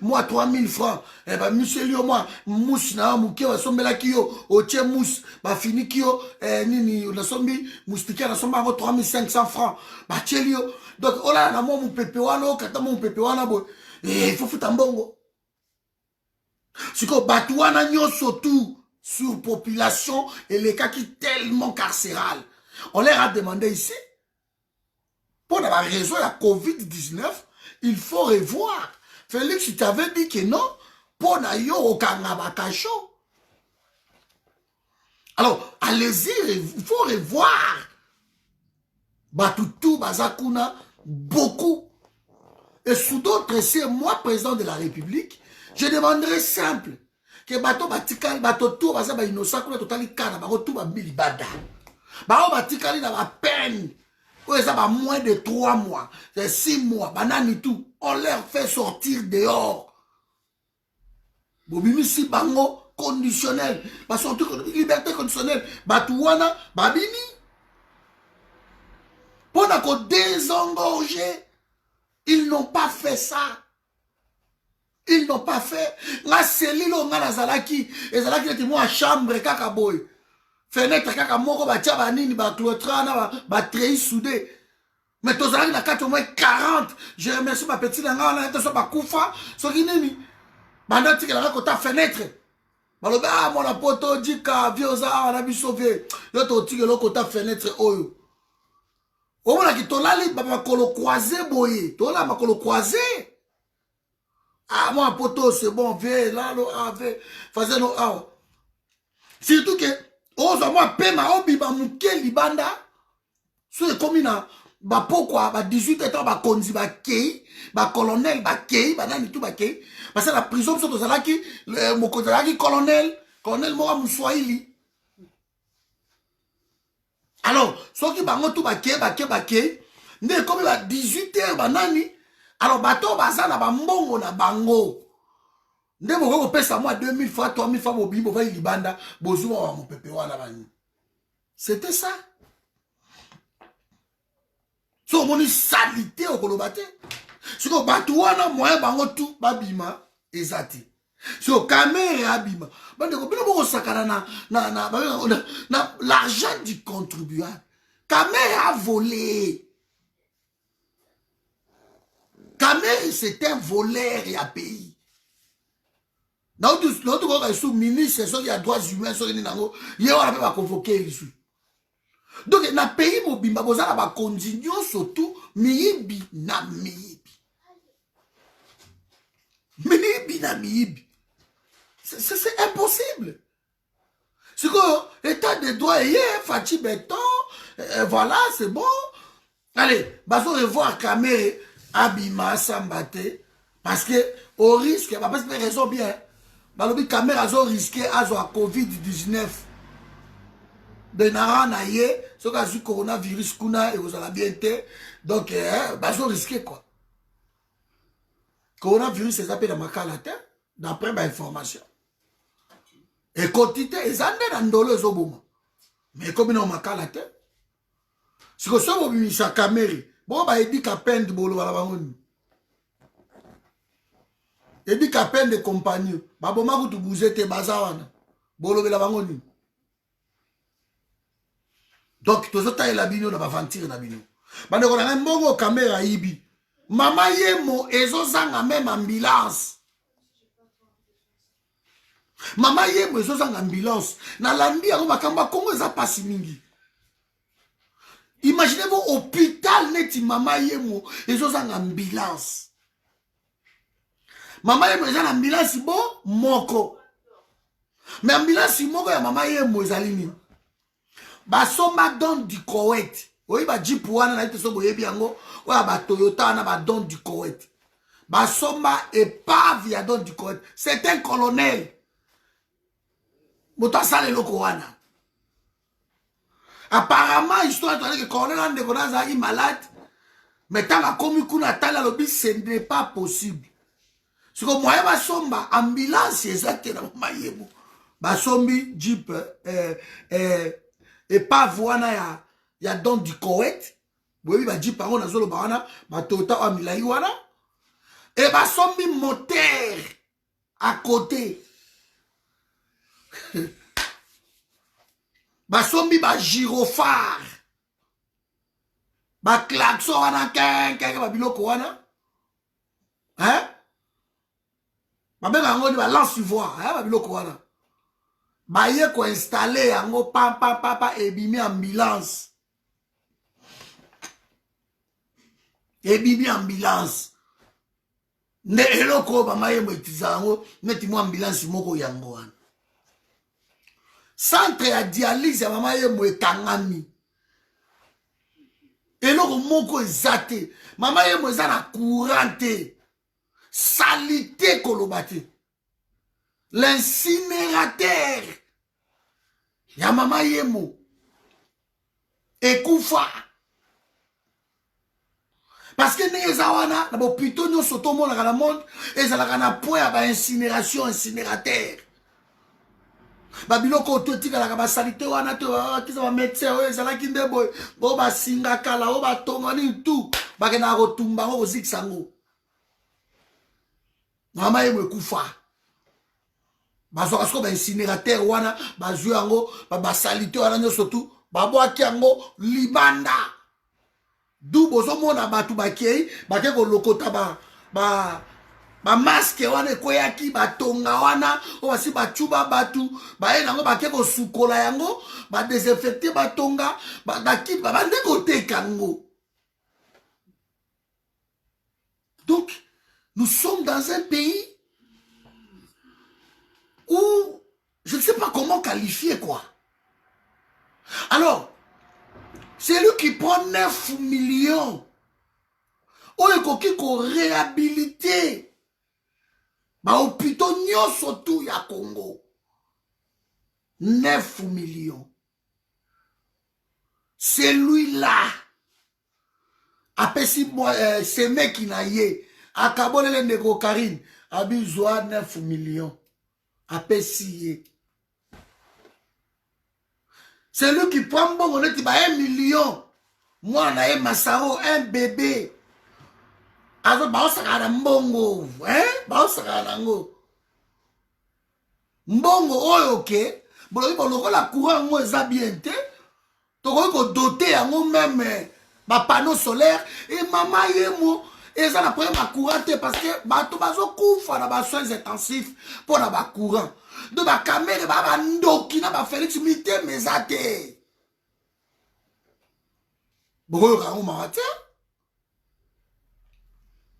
moi 3000 francs. Eh ben, monsieur Lio, moi, mousse, na mouké, on sombe la kio, au tien mousse, bah fini kio, nini, on a sombi, moustique, on a sombi 3500 francs. Bah tien Lio. Donc, oh là, na moi, mon pépéwano, kata mon pépéwana, il faut foutre un bongo. C'est que, batouana, surtout sur population et les cas qui tellement carcéral. On leur a demandé ici, pour la raison de la COVID-19, il faut revoir. Félix, tu t'avais dit que non, pour nayo au Kanabakacho. Alors, allez-y, il faut revoir. Batoutou, Bazakuna, beaucoup. Et sous d'autres, c'est moi, président de la République, je demanderai simple. Que bato batikali bato tout baza ba innocent ko totali kana ba tout ba milibada ba o batikali na ba peine ko eza ba moins de 3 mois, c'est 6 mois banani tout, on leur fait sortir dehors. Bobimi si bango conditionnel ba sortir liberté conditionnelle batouana babini pour na ko désengorger. Ils n'ont pas fait ça. Ils n'ont pas fait. La cellule, on a la zalaki. Et zalaki est moi chambre, kaka boy. Fenêtre, kaka moko, ba tia ba nini, ba clotrana, ba treillis soudé. Mais tous zalaki na 4 au moins 40. Je remercie ma petite langa, on a été sur ma koufa. So qui nini. Bandant tika la kota fenêtre. Balobe, ah, mon apoto, dika, vioza, on a vu sauver. Yo to tika lo kota fenêtre, oyo. Au moins, qui tolali, ba kolo croisé, boye. Tola, ma kolo croisé. Ah, moi, poto, c'est bon, viens, là, faisez nos ah. Surtout que, oh, moi, pema, obi, ba mouke, libanda, c'est comme une, ba pourquoi, ba 18 ans, ba konzi, ba kei, ba colonel, ba kei, ba nani tout, ba kei, parce que la prison, c'est aux alaki, mon côté, colonel, moi, moussoaili. Alors, ceux qui ba tout, ba kei, ne, comme ba 18 ans, ba nani, alors, bateau, baza na bambongo na bango. Nde moko pesa moi 2000 francs, 3000 francs, bobi, boba libanda, bozuma wa mon pepe wana bani. C'était ça. So, moni salité au kolobate. So, bateau wana, moyen bango tout, babima, ezati. So, caméra abima. Bande ko, bino moko sakana na l'argent du contribuable. Caméra volé. Kamé, c'est un voleur et un pays. Notre sous ministre, il y a droits humains, il y a convoqué ici. Donc, dans le pays, il y a des conditions, surtout, miyibi na miyibi. Miyibi na miyibi. C'est impossible. C'est que l'état de droit est Fatih Béton, voilà, c'est bon. Allez, baso revoir Kamé. Abima Sambate parce que au risque parce que raison bien balobi caméra zo risqué azo à COVID-19 de narana ye ce cas du coronavirus kuna et vous allez bien été donc bazo risqué quoi coronavirus c'est appelé dans ma calate d'après ma information et quantité ezande na ndolo ezoboma mais comme dans ma calate c'est que ça vous sa caméra. Bon, bah, il dit qu'à peine de bolo à la bangonne. Il dit qu'à peine de compagnie. Bah, bon, vous bougez tes bazawana. Bolo de la bangonne. Donc, tous autres, il a bino, n'a pas ventir la bino. Bah, on a un bon caméra ibi. Maman yemo, ezo zanga même ambulance. Maman yemo, ezo zanga ambulance. Na landi, ako makamba, kongo eza pasi mingi. Imaginez-vous, hôpital neti maman yemo, ils ont une ambulance. Maman yemo, ils ont une ambulance, bon, moko. Mais ambulance, moko, ya maman yemo, ils ont une. Basoma don du Koweït. Oui, ba Jeep wana na ite so boye biango, wa ba Toyota na ba don du Koweït. Basoma épave ya don du Koweït. C'est un colonel. Motasale loko wana. Apparemment, histoire que colonel Andeko Nazaki malade, mais tant que comme kuna tala lobi, ce n'est pas possible. C'est que moi, ma somba, ambulance, exactement, maïebo. Ma sombi, jeep, et pas voilà, ya don du Koweït. Oui, ma jeep, on a zolo bawana, ma tota amilai wana. Et ma sombi moteur, à côté. Ma sombi, ma gyrophare. Ma klaxon wana, ma biloko wana. Hein? Ma mère a dit, ma lance ivoire, hein, ma biloko wana. Ma yé ko installé, yango, papa, et bimi ambulance. Et bimi ambulance. Ne eloko, ma yé mo itizango, neti mo ambulance moko yango wana. Centre ya dialyse ya mama ye mo ekangami. Eloko moko ezate. Mama ye mo eza na courant te. Salité kolobate. L'incinérateur ya mama ye mo ekufa. Parce que ne eza wana na bo pito nyonso tomonaka na monde ezalaka na point ya ba incinération incinérateur. Babiloko to tikalaka basalite wana to kiza ba médecin oyo ezalaki nde boy bo basinga kala o batonga ni tout bakena kotumba ngo kozikisa ngo mama ye mwekufa bazwaka siko baincinérateur wana bazwi yango basalite wana nyonso tu babwaki yango libanda du bozomona bato bakei bake kolokota ba maske wana ekoyaki batonga wana o basi bachuba batu baye nango bake kosukola yango ba désinfecter batonga baki bande koteka yango. Donc nous sommes dans un pays où je ne sais pas comment qualifier quoi. Alors c'est lui qui prend 9 millions oyo ekoki ko réhabiliter ba hôpitaux nyonso tout ya Congo. 9 millions. Celui-là, apesi ce mec qui n'a yé, akabolele ndeko Karine, abizwa 9 millions. Apesi yé. C'est lui qui prend bon, on est 1 million. Moi, on a un Massaro, un bébé. Alors, baosaka mbongo, hein? Baosaka nango. Mbongo oyo ok, boloko la courant ngo eza bien te. Toko ko doter yango même ba panneau solaire et mama yemo eza na problème ba courant te parce que bato bazo kufa na ba soins intensifs pour na ba courant. De ba caméra ba ndoki na ba Félix Mité mezate. Boyo rango marate.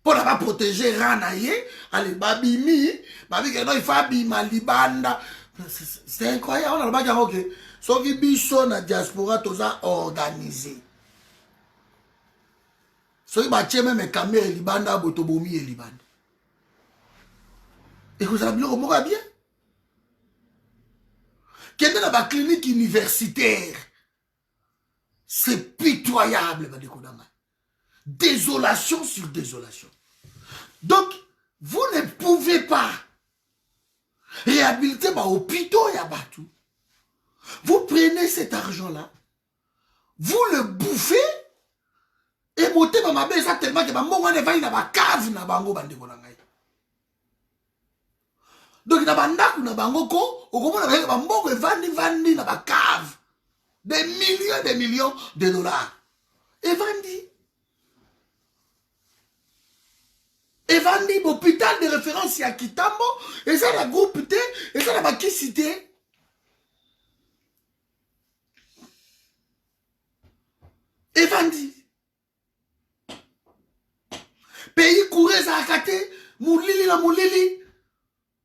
Pour ne pas protéger Ranaye, allez, babimi, babi que non, il faut abima libanda. C'est incroyable, on a le bac ok. Sauf que bicho na diaspora, tout ça organisé. Sauf que bâti même caméra libanda, botobomi et libanda. Et vous avez bien, on bien. Qu'est-ce que la clinique universitaire? C'est pitoyable, Badekudama. Désolation sur désolation. Donc, vous ne pouvez pas réhabiliter ma hôpital et abatou. Vous prenez cet argent-là, vous le bouffez, et montez ma maison tellement que ma maman ne va y avoir cave na bango bande konangai. Donc, na bandaku na bango ko, au comment on a bango vandi na ba cave. Des millions de dollars. Et vandi. Et vandi l'hôpital de référence à Kitambo, et ça la groupe T, et ça la bakisité. Et vandi. Pays couré za akate, moulili na moulili,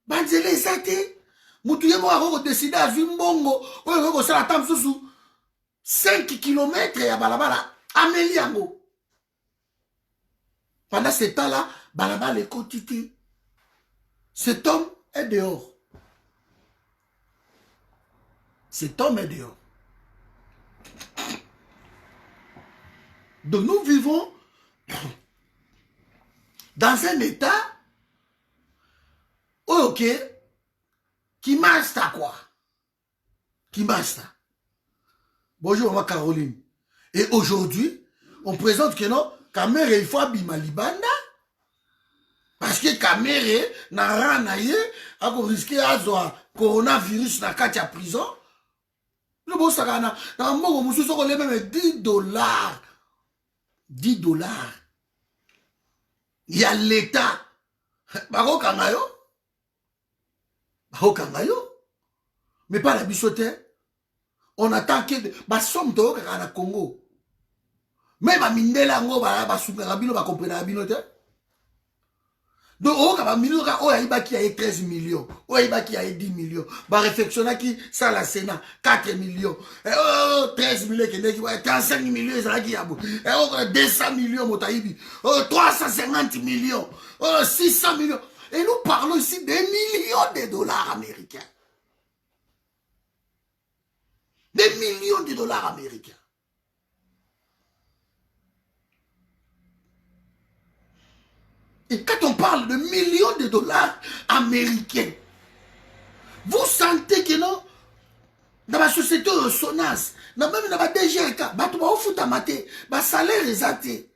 banzele zate, moutouye mo ako décider à Zimbongo, oyo ko sala tam susu 5 km ya balabala, ameli yango. Pendant ce temps-là, balabala est quotidien. Cet homme est dehors. Cet homme est dehors. Donc nous vivons dans un état, ok, qui marche à quoi? Qui marche ça? Bonjour, maman Caroline. Et aujourd'hui, on présente que non, Kamere, il faut abîmer Libanda. Parce que Kamere, n'a rien à y a risqué à coronavirus dans la prison. Le bon sagana, dans le monde, nous avons même 10 dollars. 10 dollars. Il y a l'État. Bako Kangayo. Bako Kangayo. Mais pas la bichotte. On attend que ma somme de au Congo. Même à Mindela, on va soutenir la bino, on va comprendre la bino. Donc, on va millions, on a qui a 13 millions, on a qui a 10 millions. Bah, réflexion qui, ça la Sénat, 4 millions. 13 millions, 35 millions, ça qui a 200 millions, Motaïbi. 350 millions, 600 millions. Et nous parlons ici des millions de dollars américains. Des millions de dollars américains. Et quand on parle de millions de dollars américains, vous sentez que non, dans la société de Sonas, même dans la DGRK, salaire est.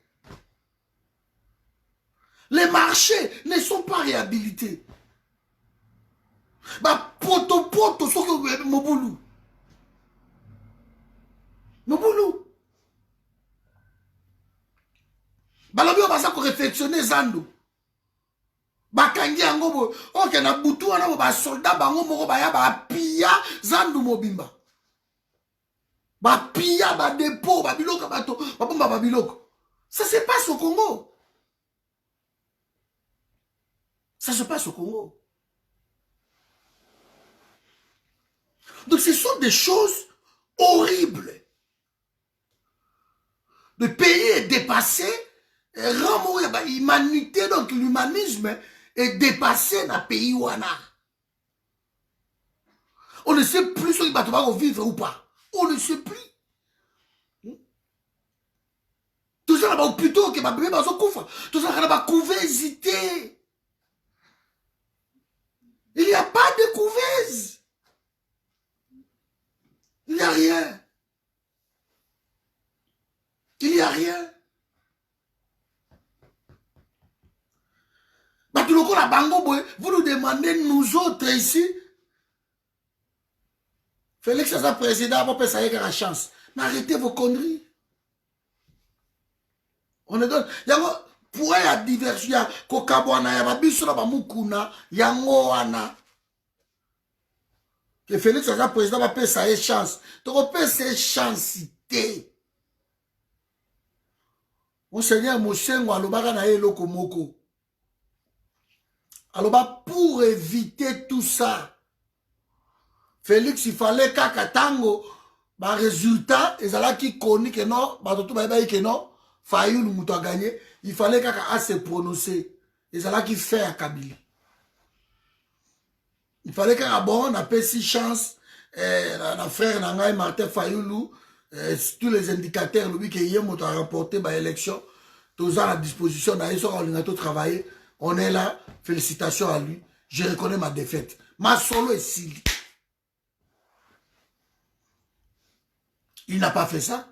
Les marchés ne sont pas réhabilités. Poto, ce Moboulou. Moboulou. Balobi, on va réflexionner Zando. Bakangi yango ok na butu wana ba soldat bango moko baya ba pia Zandu mobimba ba pia ba dépôt ba biloko bato ba bomba ba biloko. Ça se passe au Congo. Ça se passe au Congo. Donc ce sont des choses horribles. Le pays est dépassé, l'humanité, donc l'humanisme est dépassé dans le pays wana. On ne sait plus si on va vivre ou pas. On ne sait plus. Tout ça là-bas, plutôt que ma bébé va se couvrir. Tout ça là-bas, couver. Il n'y a pas de couveuse. Il n'y a rien. Il n'y a rien. Vous nous demandez, nous autres ici, Félix est président, on peut ça y a la chance. Mais arrêtez vos conneries. On ne donne. Pour la diversion, il y a Kokabwana, il y a Babisona, Bamukuna, Yangoana. Que Félix est président, on peut ça y a chance. Donc on peut cette chancité. Mon Seigneur, mon Seigneur, alobaka na eloko moko. Alors, pour éviter tout ça, Félix, il fallait qu'à tango, bah, résultat, ils allaient qui connaissent que non, bah, tout le monde que non, Fayoul Moutou a gagné, il fallait qu'à se prononcer. Ils allaient qui fait à Kabylie. Il fallait qu'à bon, on a fait 6 chances, la frère Nangaï, Martin Fayoulou, tous les indicateurs, lui, qui y a remporté l'élection, tous à la disposition, on a tout travaillé. On est là, félicitations à lui. Je reconnais ma défaite. Ma solo est Sili. Il n'a pas fait ça.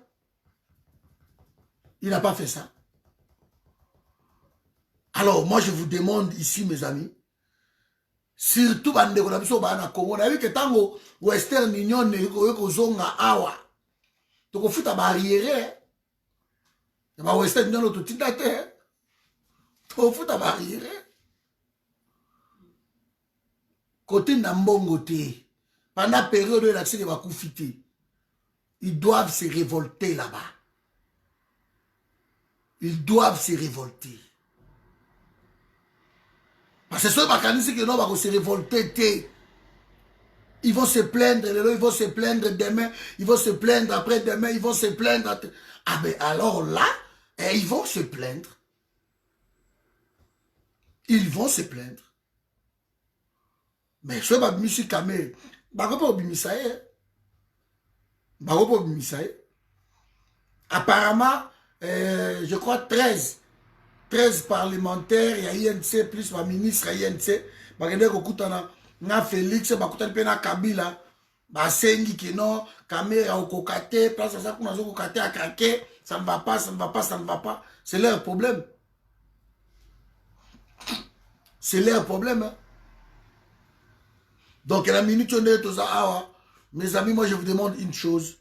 Il n'a pas fait ça. Alors, moi, je vous demande ici, mes amis, surtout, on a vu que tango Western Union n'est pas awa. Donc, on fout à barrière. Western Union, tout est à on fout à barrière. Côté Nambongo, pendant la période de l'accès de Bakoufité, ils doivent se révolter là-bas. Ils doivent se révolter. Parce que ce mécanisme que nous va se révolter. Ils vont se plaindre, ils vont se plaindre demain, ils vont se plaindre après-demain, ils vont se plaindre. Ah ben alors là, ils vont se plaindre. Ils vont se plaindre. Mais je vais monsieur Kamé, apparemment, je crois 13 parlementaires, il y a INC plus ma ministre INC, bakende kokutana na Félix, bakutana pe na Kabila, basengi kino, caméra au kokate, place à ça qu'on a kokate à craquer, ça ne va pas, ça ne va pas, ça ne va pas. C'est leur problème. C'est leur problème. Hein? Donc, la minute, on est tous à mes amis, moi je vous demande une chose.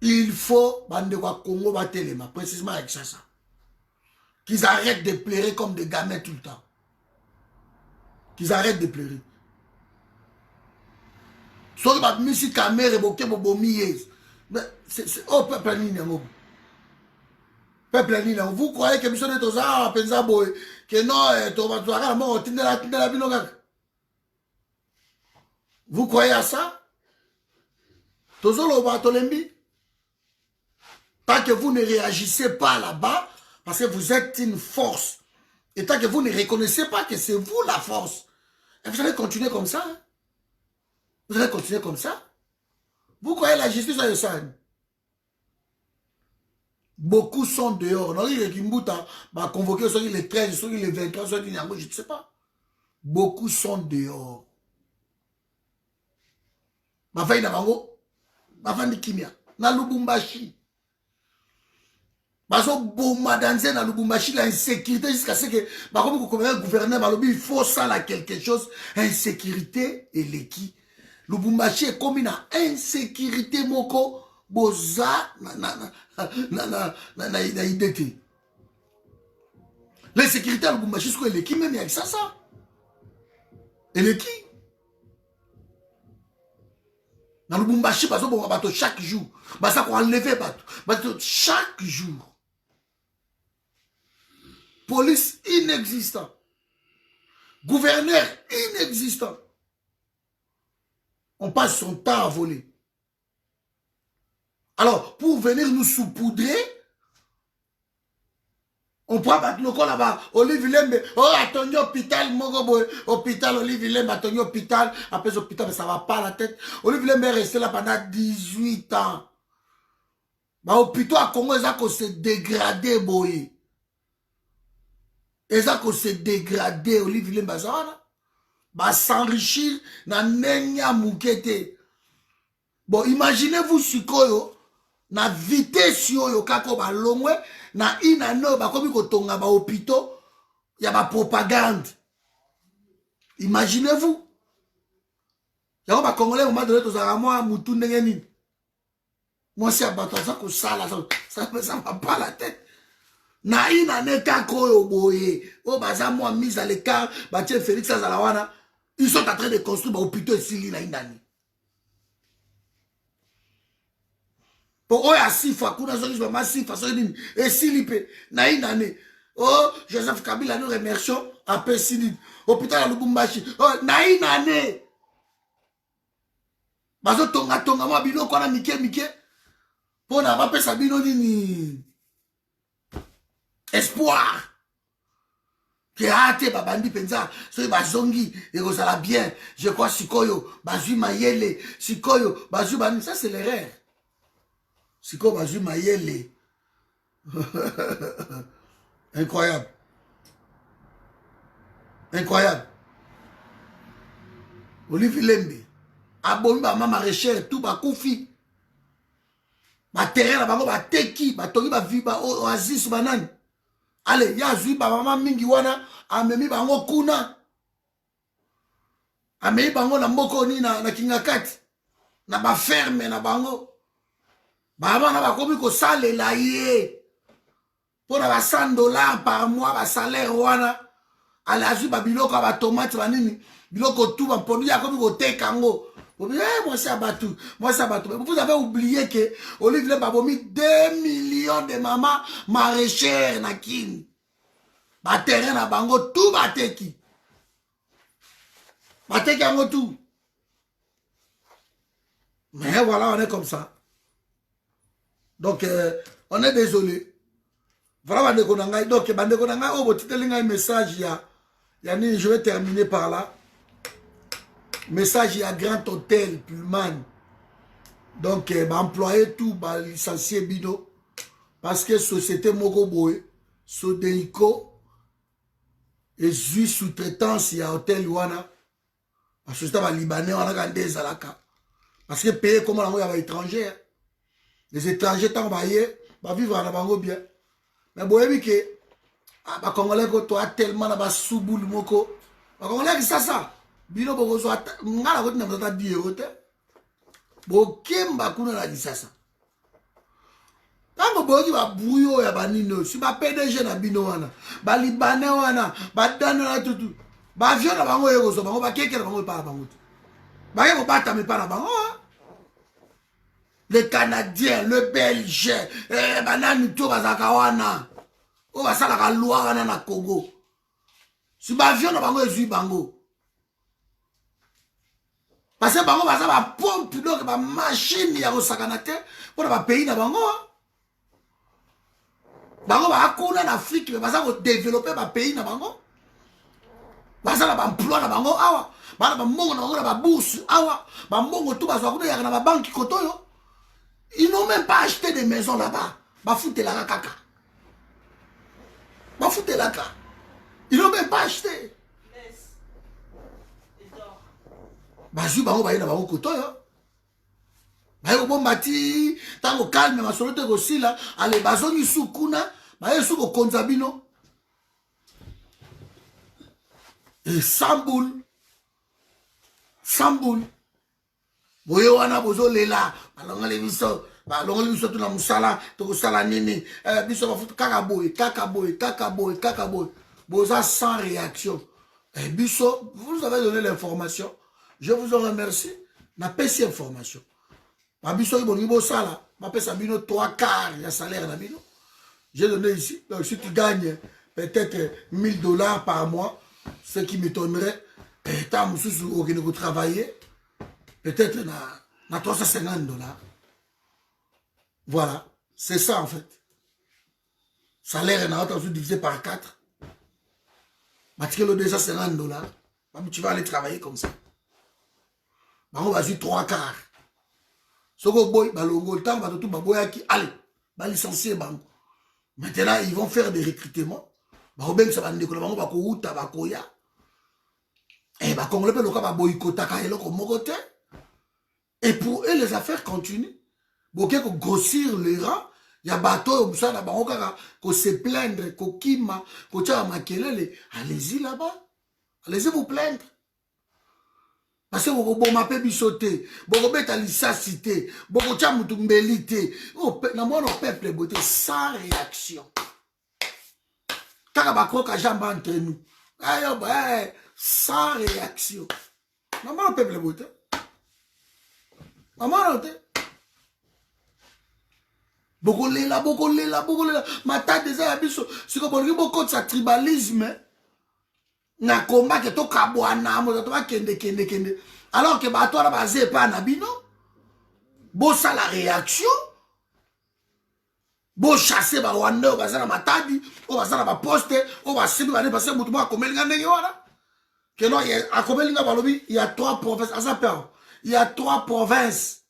Il faut, bande Congo, Batelema, précisément avec ça. Qu'ils arrêtent de pleurer comme des gamins tout le temps. Qu'ils arrêtent de pleurer. Sauf que ma si caméra évoquée bobo miez. Mais c'est oh peuple n'yango. Peuple n'yango. Vous croyez que monsieur est aux arts pensa boy que non to va la mort tindela binonga. Vous croyez à ça? Tozolo ba tolembi. Tant que vous ne réagissez pas là-bas, parce que vous êtes une force, et tant que vous ne reconnaissez pas que c'est vous la force, et vous allez continuer comme ça. Hein? Vous allez continuer comme ça. Vous croyez la justice à ça? Beaucoup sont dehors. Non, il va convoquer soit les 13, soit les 23, soit les 23, je ne sais pas. Beaucoup sont dehors. Ma fille n'a pas ma fille de Kimia. Na Lubumbashi. Baso boma danser dans Lubumbashi l'insécurité jusqu'à ce que comme le gouverneur il faut ça là quelque chose insécurité et l'équipe Lubumbashi est comme une insécurité moko boza na idée l'insécurité à Lubumbashi c'est quoi l'équipe même avec ça et l'équipe dans Lubumbashi baso bon bato chaque jour basa ko enlever bato chaque jour. Police inexistant. Gouverneur inexistant. On passe son temps à voler. Alors, pour venir nous saupoudrer, on prend le col là-bas, Olivier Lembe, oh, attendez hôpital, hôpital, Olivier Lembe, attendez hôpital, après hôpital, mais ça va pas à la tête. Olivier Lembe est resté là pendant 18 ans. Bah, hôpital à Congo, ça se dégradé, boy. Et ça qu'on s'est dégradé, Olivier Mbazana, va s'enrichir dans Nenya Moukete. Bon, imaginez-vous Sikoyo, na vitesse yo kako ba longwe, na inano ba komi kotonga ba hôpitaux, ya ba propagande. Imaginez-vous. Yako ba Congolais, au moment donné, tous à moi, moutou nengeni. Moi, c'est à battre ça, ça va pas la tête. Na ina neta koyo boye o baza moi mise à l'écart batie Félix Azalawana ils sont en train de construire hôpital ici na inani pour oya sifa kuna zoli ba sifa so nini et silipe na inani oh Joseph Kabila nous remercions après Sini hôpital à Lubumbashi oh na inani bazo tonga moi bino kwa na mike pour na ba pesa bino nini espoir que hâte babandi penza so bazongi et ça bien je crois sikoyo bazui mayele sikoyo bazui bani ça c'est l'erreur sikoyo bazui mayele incroyable Olivier Lembe abomi ba mama recherche tout ba koufi ba terrain la bango ba teki ba tongi ba vi ba oasis banani. Allez, ya zui ba mama mingi wana amemi bango kuna. Amemi bango na mboko ni na kingakati. Na ba ferme na bango. Ba bana ba komi ko salela ye. Pour na ba $100 par mois ba salaire wana. Allez, azui ba biloko ba tomate banini. Biloko tout ba pondu ya komi ko tekango. Moi c'est abattu. Vous avez oublié que Olivier Babomi 2 millions de mamans maraîchères na kin. Ba terrain na bango tout bateki. Bateki ango tout. Mais voilà, on est comme ça. Donc on est désolé. Voilà bandeko nanga. Donc bandeko nanga oh botitelinga un message ya nini je vais terminer par là. Message à Grand Hôtel Pullman. Donc, employé tout, licencié Bido. parce que société moko boye Sodeiko et zui sous-traitance ya hôtel wana la société ba libanais wana ka nde ezalaka parce que payer comme la ya étranger les étrangers tant ba ye ba vivre na bango bien mais boyebi ke ba congolais ko to tellement na ba souboul moko ba congolais ki ça bino boko zo ngala ko na mata 10 euros te bokemba kuna na disasa tango boki ba brouyo ya banino si ba PDG na bino wana ba libanais wana ba dano na tutu ba avion na bango yeko so bango ba keke na bango pa bango ba yeko bata me pa na bango le canadien le belge banani to bazaka wana o ba sala ka loi wana na Congo si ba avion na bango ezui bango parce que bango baza ba pompe donc ba machine ya kosakana te pour ba pays na bango bango ba kuna na Afrique mais baza ko développer ba pays na bango baza na ba emploi na bango awa bana ba mbongo na bango na ba bourse awa ba mbongo tout baza kuna ya na ba banque kotoyo ils n'ont même pas acheté des maisons là-bas ba fouté la kaka ba fouté la kaka ils n'ont même pas acheté bazwi bango baye na bango kotoyo baye kobomba ti ntango calme masolo te kosila ale bazongi su kuna baye su kokonza bino e samboul boye wana bozolela balongoli biso tuna mosala tokosala nini biso bafutu kaka boye boza sans réaction biso vous avez donné l'information. Je vous en remercie. Na pesi information. Ma biso yi bolingi bosala, ma pesa bino 3/4 ya salaire na bino. J'ai donné ici. Donc si tu gagnes peut-être $1000 par mois, ce qui m'étonnerait, peut-être mususu okene ko travailler, peut-être na $350. Voilà, c'est ça en fait. Salaire na autre divisé par 4. Parce que le $250, tu vas aller travailler comme ça. Bango bazui 3/4. Soko boy balongo le temps ba tout baboyaki allez ba licencier bango. Maintenant ils vont faire des recrutements. Ba obeng sa bande ko bango ba ko uta ba koya. Ba congolais pe loka ba boycota ka eloko moko te. Et pour eux les affaires continuent. Boké ko grossir les rangs, ya bateau obsa na bango kaka ko se plaindre ko kima ko tia makelele, allez-y là-bas. Allez-y vous plaindre. Parce que vous avez bisoté, vous avez cité, vous avez mbelité. Dans mon peuple, vous êtes sans réaction. Quand vous avez jambe entre nous, sans réaction. Dans mon peuple, vous êtes. Dans mon peuple. Beaucoup lela. Mata des abisso. Si vous avez beaucoup de tribalisme, na combat que to kabwana mo to kende alors que ba toi la base pas na bino bo ça la réaction bo chasser ba Rwanda ba na matadi o ba na ba poste o ba sibi ba ne passer mutu ba komelinga ndenge wana que non il a komelinga ba lobi il y a 3 provinces à ça peur il y a 3 provinces.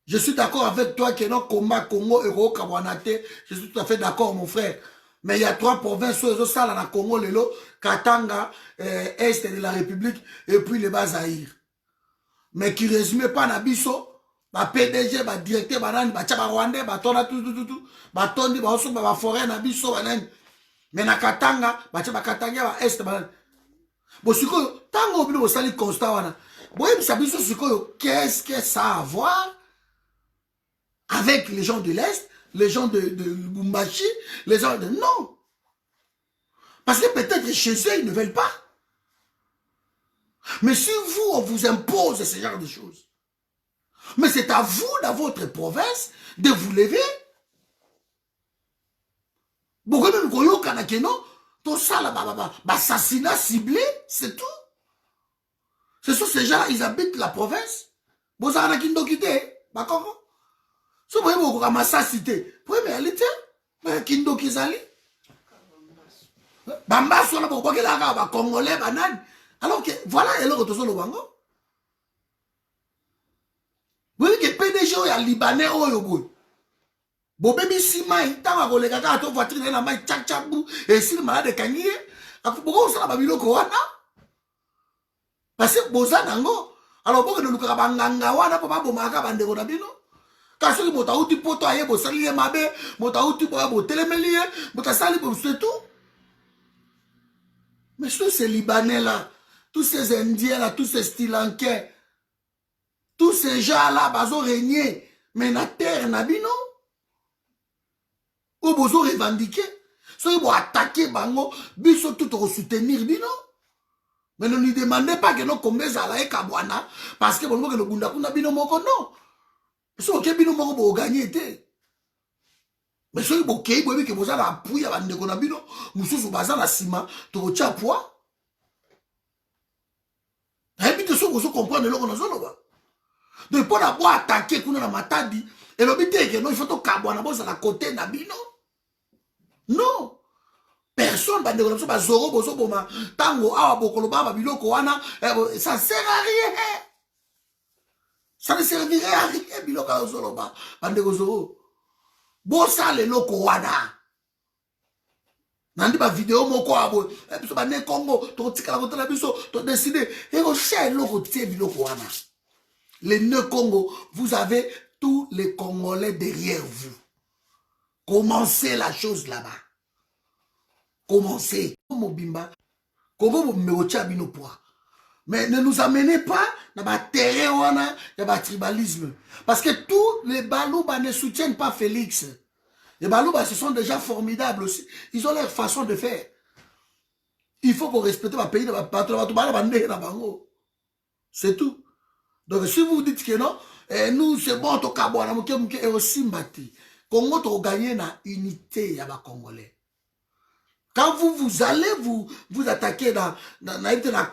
Je suis d'accord avec toi que non combat Congo Euro Kabwanate, je suis tout à fait d'accord mon frère. Mais il y a 3 provinces, ça là, Congo, Lelo, Katanga, Est de la République, et puis les Bas-Zaïr. Mais qui ne résume pas Nabiso, ba PDG, ba directeur, ba nani, ba tchaba Rwandais, ba tona tout, ba tondi, ba osu, ba forêt, Nabiso, ba nani. Mais na Katanga, ba tchaba Katanga, ba Est, ba nani. Bon, sikoyo, tango obino bo sali constat wana. Boye bisabiso sikoyo, qu'est-ce que ça a à voir avec les gens de l'Est? Les gens de Lubumbashi, les gens de... Non. Parce que peut-être chez eux, ils ne veulent pas. Mais si vous, on vous impose ce genre de choses, mais c'est à vous, dans votre province, de vous lever. Beaucoup de nous kanakeno, tout ça, l'assassinat ciblé, c'est tout. Ce sont ces gens, ils habitent la province. Bon, ça a kindo quitté, d'accord? Si vous voyez ramassa cité, vous pouvez aller mais Kindo Kizali. Bambasso, on a beaucoup de Congolais, banane. Alors que voilà, et là, on le bango. Vous voyez que PDG, il y a Libanais, Bobebi si mai, tanga kolega ka to voiture na mai tchak tchak bu et si malade kangiye, akuboko sala babiloko wana. Parce que boza nango, alors boko de luka banganga wana pa bomaka bandeko na bino. Kasi ki motauti poto aye bo sali mabe, motauti bo telemeli, motasali bo c'est tout. Mais tous ces Libanais là, tous ces Indiens là, tous ces Sri Lankais, tous ces gens là, bazo régner, mais na terre na bino. Ou bozo revendiquer, so bo attaquer bango, biso tout au soutenir bino. Mais ne lui demandez pas que nous combien ça la kabwana parce que bon que le bunda kuna bino moko non. So ke bino moko bo gagner té. Mais so bo ke bo que boza la appui ya bande kona bino, mususu baza na sima to tia poids. Et puis que so bozo comprendre le kono zolo ba. Donc pour d'abord attaquer kuna na matadi et le but est que non il faut to kabwana boza la côté na bino. Non. Personne bande comme ça bazoro bozo boma tango awa bokolo ba biloko wana ça sert à rien. Ça ne servirait à rien biloko zolo ba bande kozoro. Bosa le loko wana. Nandi ba vidéo moko abo biso bane Congo to tikala ko tala biso to décider et ko cher loko tie biloko wana. Les nœuds Congo, vous avez tous les Congolais derrière vous. Commencez la chose là-bas. Commencez. Mobimba, comment vous me bino poids. Mais ne nous amenez pas dans le terrain, dans le tribalisme. Parce que tous les Balouba ne soutiennent pas Félix. Les Balouba, ce sont déjà formidables aussi. Ils ont leur façon de faire. Il faut qu'on respecte le pays. C'est tout. Donc si vous dites que non, nous c'est bon, on a aussi mbati. Congo, on gagne la unité à Congolais. Quand vous allez vous attaquer dans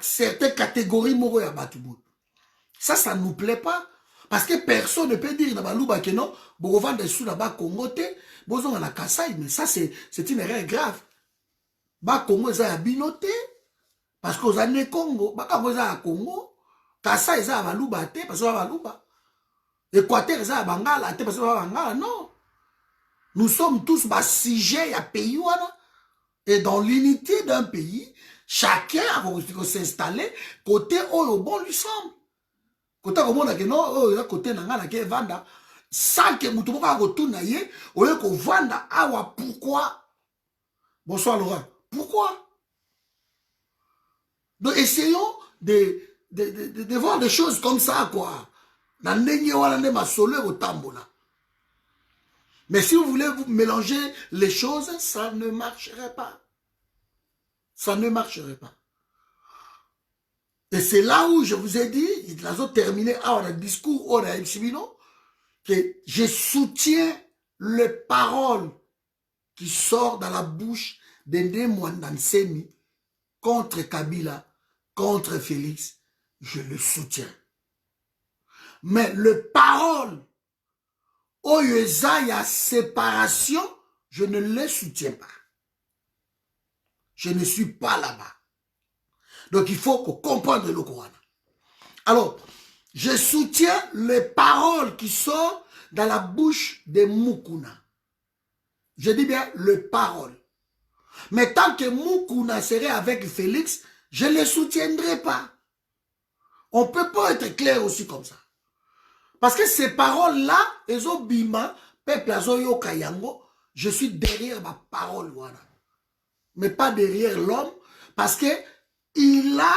certaines catégories, ça ne nous plaît pas. Parce que personne ne peut dire dans Balouba que non, vous vendez des sous là-bas Congo, vous avez la Kassai, mais ça c'est une erreur grave. Bas Congo, ils ont binoté, parce que vous avez Congo, bas vous avez Congo, Kassai, ils ont Balouba, parce que vous avez Balouba. Équateur, ils ont Bangala, parce que vous avez Bangala, non. Nous sommes tous sujets à pays, et dans l'unité d'un pays, chacun a s'installer côté où le bon lui semble. Côté où on a que non, côté n'a que vanda. Sans que nous devons retourner, au lieu que vanda, awa pourquoi? Bonsoir Laurent. Pourquoi? Donc essayons de voir des choses comme ça, quoi. Mais si vous voulez vous mélanger les choses, ça ne marcherait pas. Ça ne marcherait pas. Et c'est là où je vous ai dit, ils ont terminé à un discours, on a que je soutiens les paroles qui sortent dans la bouche d'Ende Mwandansemi contre Kabila, contre Félix. Je le soutiens. Mais les paroles où il y a séparation, je ne les soutiens pas. Je ne suis pas là-bas. Donc il faut qu'on comprenne le Coran. Alors, je soutiens les paroles qui sortent dans la bouche de Mukuna. Je dis bien les paroles. Mais tant que Mukuna serait avec Félix, je ne les soutiendrai pas. On ne peut pas être clair aussi comme ça. Parce que ces paroles-là, elles ont bima, peuple azoyo kayango, je suis derrière ma parole, voilà. Mais pas derrière l'homme, parce que il a,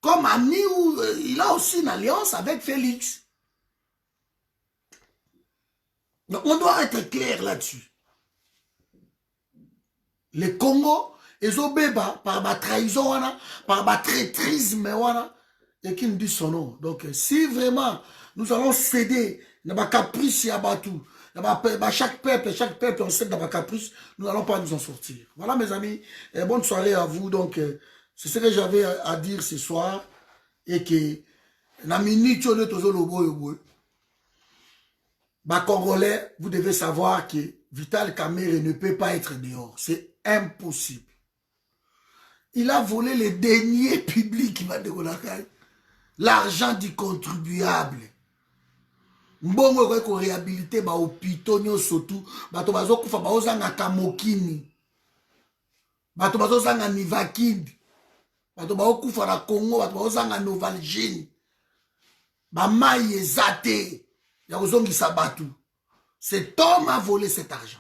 comme ami, il a aussi une alliance avec Félix. Donc on doit être clair là-dessus. Les Congo, ils ont béba par ma trahison, par ma traîtrisme, et qui nous dit son nom. Donc si vraiment nous allons céder dans ma caprice et à Batou, chaque peuple, on cède dans ma caprice, nous n'allons pas nous en sortir. Voilà mes amis, et bonne soirée à vous. Donc c'est ce que j'avais à dire ce soir, et que la minute on est aux Congolais, vous devez savoir que Vital Kamerhe ne peut pas être dehors. C'est impossible. Il a volé les deniers publics, l'argent du contribuable. Mbongo kwa ko réhabiliter ba hôpitaux nyonso tout bato bazo kufa ba ozanga kamokini bato bazo zanga Nivakid bato ba okufa na Congo bato ba ozanga Novalgine ba mai ezate ya kozongisa bato. Cet homme a volé cet argent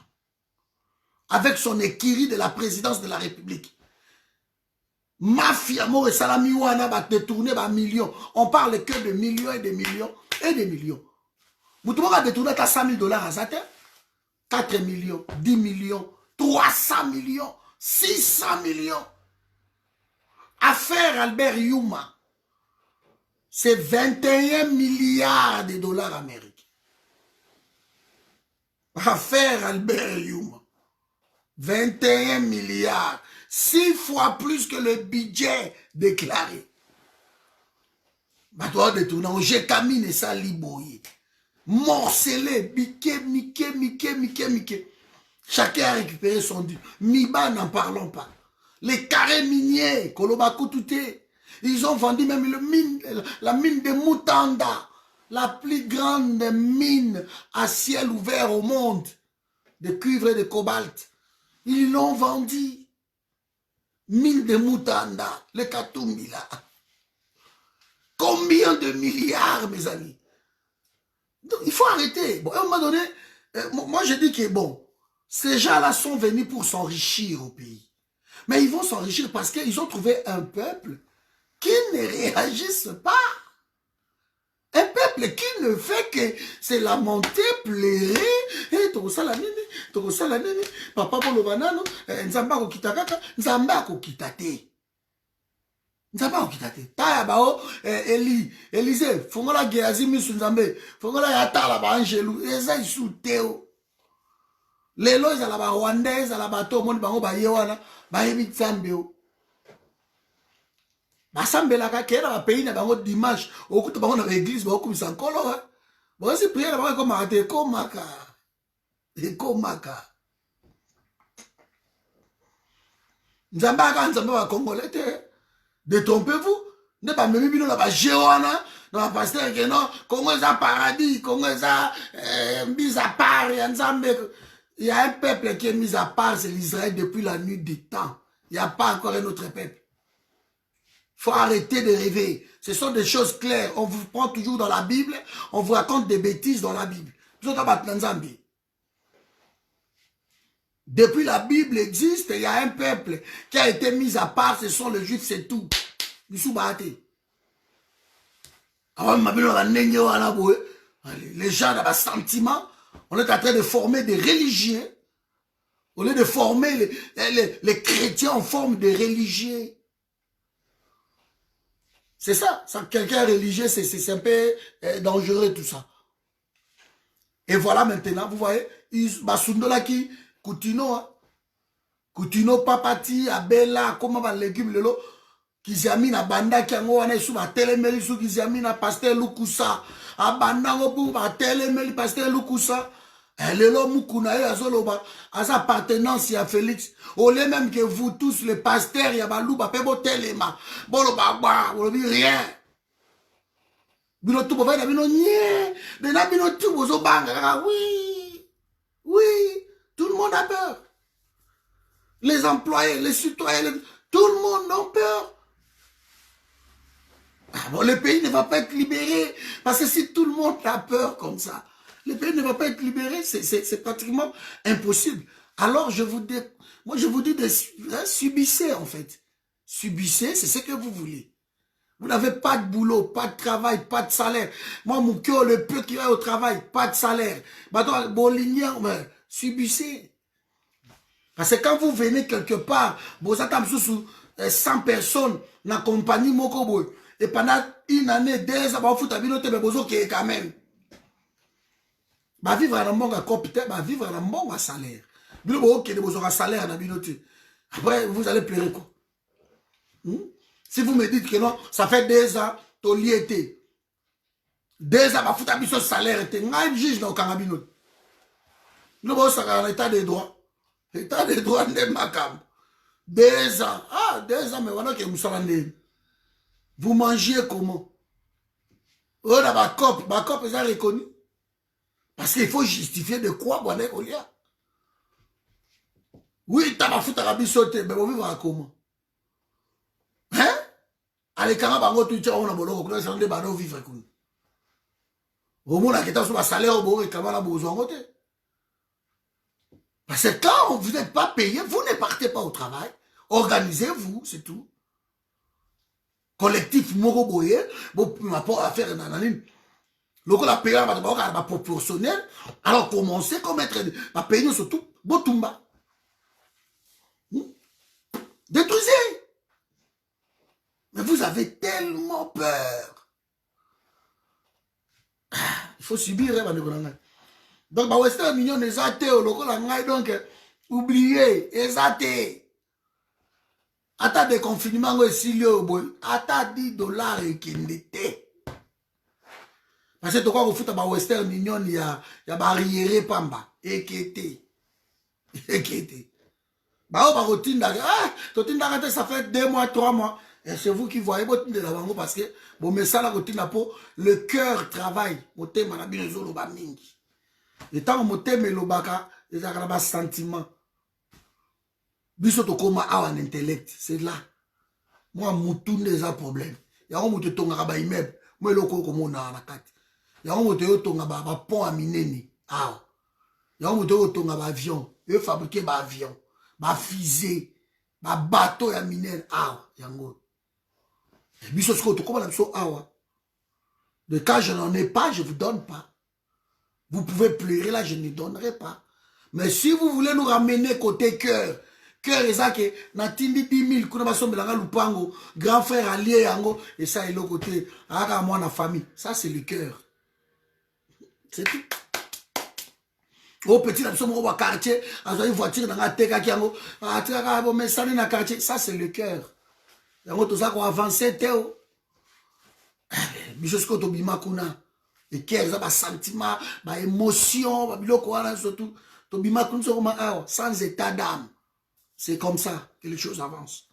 avec son écurie de la présidence de la République. Mafia mo salami wana ba détourner ba millions. On parle que de millions et de millions et de millions. Vous devez détourner ta $100 000 à Zate, 4 millions, 10 millions, 300 millions, 600 millions. Affaire Albert Yuma, c'est 21 milliards de dollars américains. Affaire Albert Yuma, 21 milliards, 6 fois plus que le budget déclaré. Bah toi détourner, j'ai caminé ça liboye. Morcelé, Mickey. Chacun a récupéré son dû. Miba, n'en parlons pas. Les carrés miniers, Kolobaku Touté, ils ont vendu même la mine de Mutanda, la plus grande mine à ciel ouvert au monde, de cuivre et de cobalt. Ils l'ont vendu. Mine de Mutanda, le Katumbila. Combien de milliards, mes amis? Donc, il faut arrêter. Bon, à un moment donné, moi je dis que bon, ces gens-là sont venus pour s'enrichir au pays. Mais ils vont s'enrichir parce qu'ils ont trouvé un peuple qui ne réagisse pas. Un peuple qui ne fait que c'est lamenter, pleurer, et papa bolo banano, nzamba ko kitakaka, nzamba ko kitate. Nzamba ko kitate. Taya bao Élysée, fongola Géazi misu nzambe, fongola yatala ba angelu, eza isuteo. Lelo ezala ba Rwandais, ezala ba to moni bango ba yewana, ba yebi nzambe o. Basambelaka kera ba pays na bango dimanche, okuta bango na l'église ba okumisa nkolo. Ba si prière ba ko marate ko maka. Ekomaka. Nzamba ba congolais te. Détrompez-vous. Ne pas me bino la ba jewana, na pasteur que non, Congo est un paradis, Congo est mis à part et Nzambe. Il y a un peuple qui est mis à part, c'est l'Israël depuis la nuit des temps. Il n'y a pas encore un autre peuple. Il faut arrêter de rêver. Ce sont des choses claires. On vous prend toujours dans la Bible, on vous raconte des bêtises dans la Bible. Depuis la Bible existe, il y a un peuple qui a été mis à part, ce sont les Juifs, c'est tout. Les gens ont un sentiment. On est en train de former des religieux. Au lieu de former les chrétiens en forme de religieux. C'est ça. Quelqu'un religieux, c'est un peu dangereux tout ça. Et voilà maintenant, vous voyez, Basundola qui, Koutino, Papati, Abela, comment va légumes lelo, Kizami na banda qui ango wana isu ba telemeli su Kizami na pasteur Lukusa. Abanda ngo pour ba telemeli pasteur Lukusa. Lelo mukuna yo azoloba as appartenance à Félix. Au lieu même que vous tous les pasteurs ya baluba pe bo telema. Bolo ba bolo bi rien. Bino tout bova na bino nie. De na bino tout bozo banga. Oui. Oui, tout le monde a peur. Les employés, les citoyens, tout le monde a peur. Ah bon, le pays ne va pas être libéré. Parce que si tout le monde a peur comme ça, le pays ne va pas être libéré. C'est pratiquement impossible. Alors, je vous dis de subissez en fait. Subissez, c'est ce que vous voulez. Vous n'avez pas de boulot, pas de travail, pas de salaire. Moi, mon cœur, le peu qui va au travail, pas de salaire. Subissez. Parce que quand vous venez quelque part, vous attendez sous 100 personnes dans la compagnie Mokobo. Et pendant une année, 2 ans, vous avez besoin quand même. Vivre à un bon copte, vivre à un bon salaire. Vous avez besoin d'un salaire. Après, vous allez pleurer quoi? Si vous me dites que non, ça fait 2 ans, tu l'y été. 2 ans, vous avez besoin de salaire. Vous avez juge dans le Kangabino. Nous avons un état de droit. L'état de droit de Makam. 2 ans. Ah, 2 ans, mais voilà que vous savez. Vous mangez comment? Oh, là, ma cop est reconnu. Parce qu'il faut justifier de quoi, Boané Kolia. Oui, t'as ma foutre à la sauté, mais vous vivre comment? Hein? Allez, quand on va tout on a boloko, on a des banaux vivre. Au moins, là, sur ma salaire, au bon, et quand on a besoin de côté. Parce que quand vous n'êtes pas payé, vous ne partez pas au travail. Organisez-vous, c'est tout. Collectif, moro boye, bon, ma part à faire nananine. Le coup, la paye, va proportionnel. Alors, commencez comme être, ma paye, surtout, botumba. Détruisez. Mais vous avez tellement peur. Il faut subir, hein, donc, Western Union est athée, donc, oubliez, est athée. Ata de confinement, aussi, ata 10 dollars et qui n'était. Parce que tu crois que vous foutez Western Union, il y a barrière pamba, et qui était. Et qui était. Bah, on va ça fait 2 mois, 3 mois. Et c'est vous qui voyez votre de la bango parce que bon message la routine pour le cœur travaille. Moté manabino zolo ba mingi. Et tant moté me lobaka, les arabes sentiment. Biso to koma awa intellect, c'est là. Moi moutoune des problèmes. Ya on moté tonga ba immeuble, moi loko ko mona na kati. Ya on moté tonga ba pont à mineni. Ah. Ya on moté tonga ba avion, et fabriquer ba avion, ba fusée, ba bateau ya minene. Ah, yango. De cas je n'en ai pas, je ne vous donne pas. Vous pouvez pleurer là, je ne donnerai pas. Mais si vous voulez nous ramener côté cœur, cœur est ça que natindi 10 000, lupango, grand frère allié yango, et ça est le côté, à moi la famille. Ça c'est le cœur. C'est tout. Au petit, nous sommes au quartier, à une voiture dans la tête, ça c'est le cœur. Yango tout ça qu'on avance théo. Biso to bima kuna. Et cœur ça ba sentiment, ba émotion, ba biloko wana surtout to bima kuna so ma awa sans état d'âme. C'est comme ça que les choses avancent.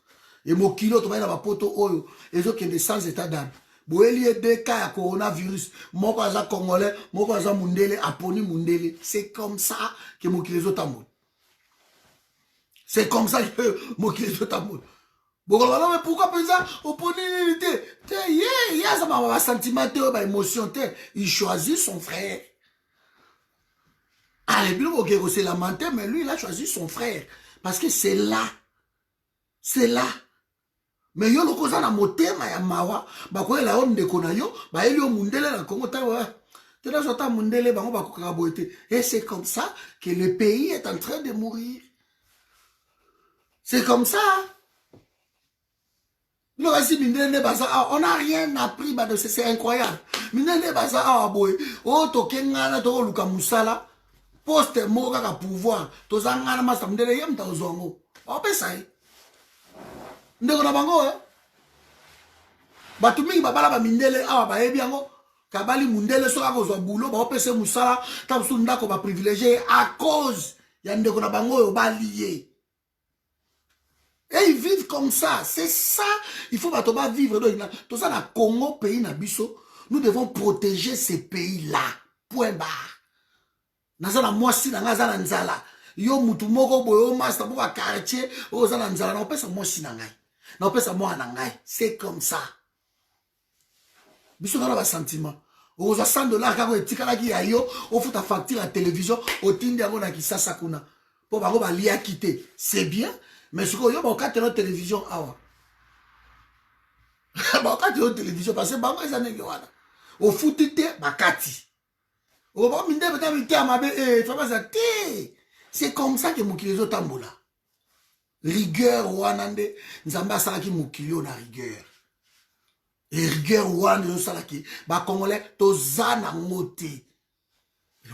Et mo kilo to ba na ba poto oyo, ezo kende sans état d'âme. Boeli e 2 cas ya coronavirus, moko aza congolais, moko aza mundele, aponi mundele. C'est comme ça que mo kilo tamol. C'est comme ça que mo kilo tamol. Bon, mais pourquoi ça opportunité? Il y a ça, sentiment, émotion. Il choisit son frère. Allez, c'est lamenté, mais lui, il a choisi son frère. Parce que c'est là. C'est là. Mais yo, le cosa na motema ya mawa, bah, quoi, la honte de Konayo, bah, il y a mundele dans le Congo, et c'est comme ça que le pays est en train de mourir. C'est comme ça. On n'a rien appris, c'est incroyable. Oh, tokengana to luka musala, poste moka ka pouvoir, to zangana masa mdele yem ta ozongo. Ba pesa yi. Ndeko na bango Batu mingi babala ba mindele awa ba yebi yango, kabali mundele soka ko zo boulot, ba pesa musala, ta su ndako ba privilégié à cause ya ndeko na bango ba lié. Et ils vivent comme ça. C'est ça. Il faut pas vivre. Tout ça, dans le Congo, pays Nabiso, nous devons protéger ces pays-là. Point barre. Nazana mwasi na ngazana nzala. Yo mutu moko boyo master pour quartier, o zana nzala na opesa mwasi na ngai. Na opesa mwa na ngai. C'est comme ça. Biso na ba sentiment. O za $100 kako etikala ki ya yo, o futa facture à télévision, o tindi yango na kisasa kuna. Po bango ba lia quitter. C'est bien. Mais ce que vous avez la télévision, vous avez la télévision parce que vous avez au foot, c'est comme ça que Mukilizo tambola. Rigueur, Wanande, Nzamba Salaki Mukilio na rigueur. Et rigueur, Wanande, Salaki, Congolais, Tozana Mote.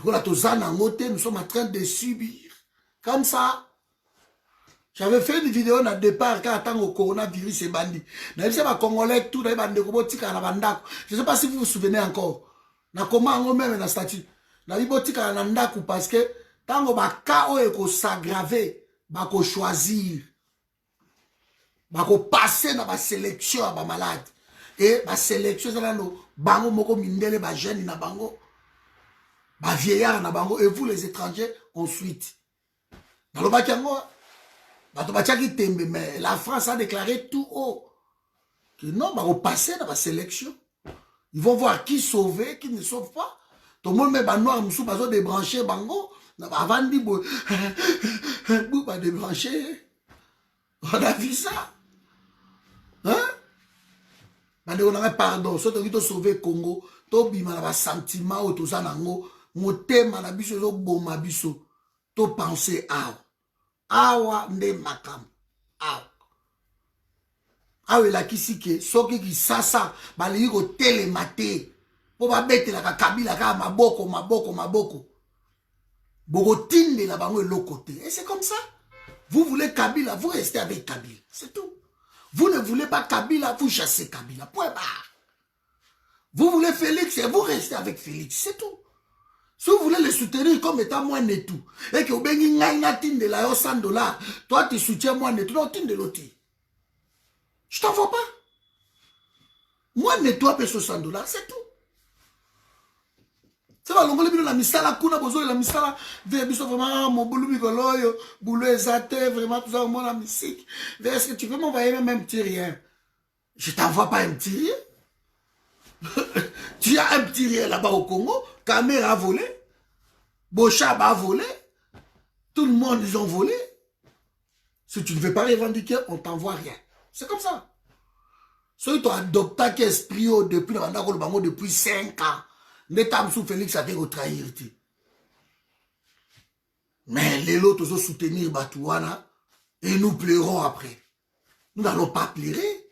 Nous sommes en train de subir. Comme ça. J'avais fait une vidéo dans le départ quand attend au coronavirus et bandit. Je ne sais pas Congolais tout dans les bandes de robotique à la bandako. Je ne sais pas si vous vous souvenez encore. Na comment on même dans statut. Na robotique à la bandako parce que tant que ba kao et ko s'aggraver, ba ko choisir, ba ko passer dans la sélection à ba malade. Et ba sélection ça là no bango moko mindele ba jeune na bango. Ba vieillard na bango, et vous les étrangers, ensuite. Dans le Bakiango, mais la France a déclaré tout haut que non, va passer dans la sélection. Ils vont voir qui sauver, qui ne sauve pas. Tout le monde met des noirs, ils sont débranchés, bango. Avant de dire, vous va débrancher. On a vu ça. Hein? On a pardon, si on a sauvé le Congo, to bima na sentiment ou tout ça nango, motema na biso zo boma biso, to penser awa nde makam, awa la kisike, soki ki sasa, bali ko télématé, po ba bete la kabila ka maboko, boko tinde la bango l'autre côté, et c'est comme ça. Vous voulez Kabila, vous restez avec Kabila, c'est tout. Vous ne voulez pas Kabila, vous chassez Kabila, point barre. Vous voulez Félix, et vous restez avec Félix, c'est tout. Si vous voulez le soutenir comme étant moi et tout, et que vous avez de la 100 $, toi tu soutiens moi et tout, non, tu de l'autre. Je t'en vois pas. Moi et toi, paye 60 $, c'est tout. C'est pas l'ongole la misala kuna bozo la misala biso vraiment mon boulot bigolo boulot exact vraiment tout ça moi la musique. Est-ce que tu peux m'envoyer même un petit rien? Je t'envoie pas un petit rien. Tu as un petit rien là-bas au Congo, Caméra a volé, Bochab a volé, tout le monde ils ont volé. Si tu ne veux pas revendiquer, on t'envoie rien. C'est comme ça. Si tu as adopté qu'esprit depuis 5 ans, Netam sous Félix a été trahir. Mais les autres ont soutenir Batouana et nous pleurons après. Nous n'allons pas pleurer.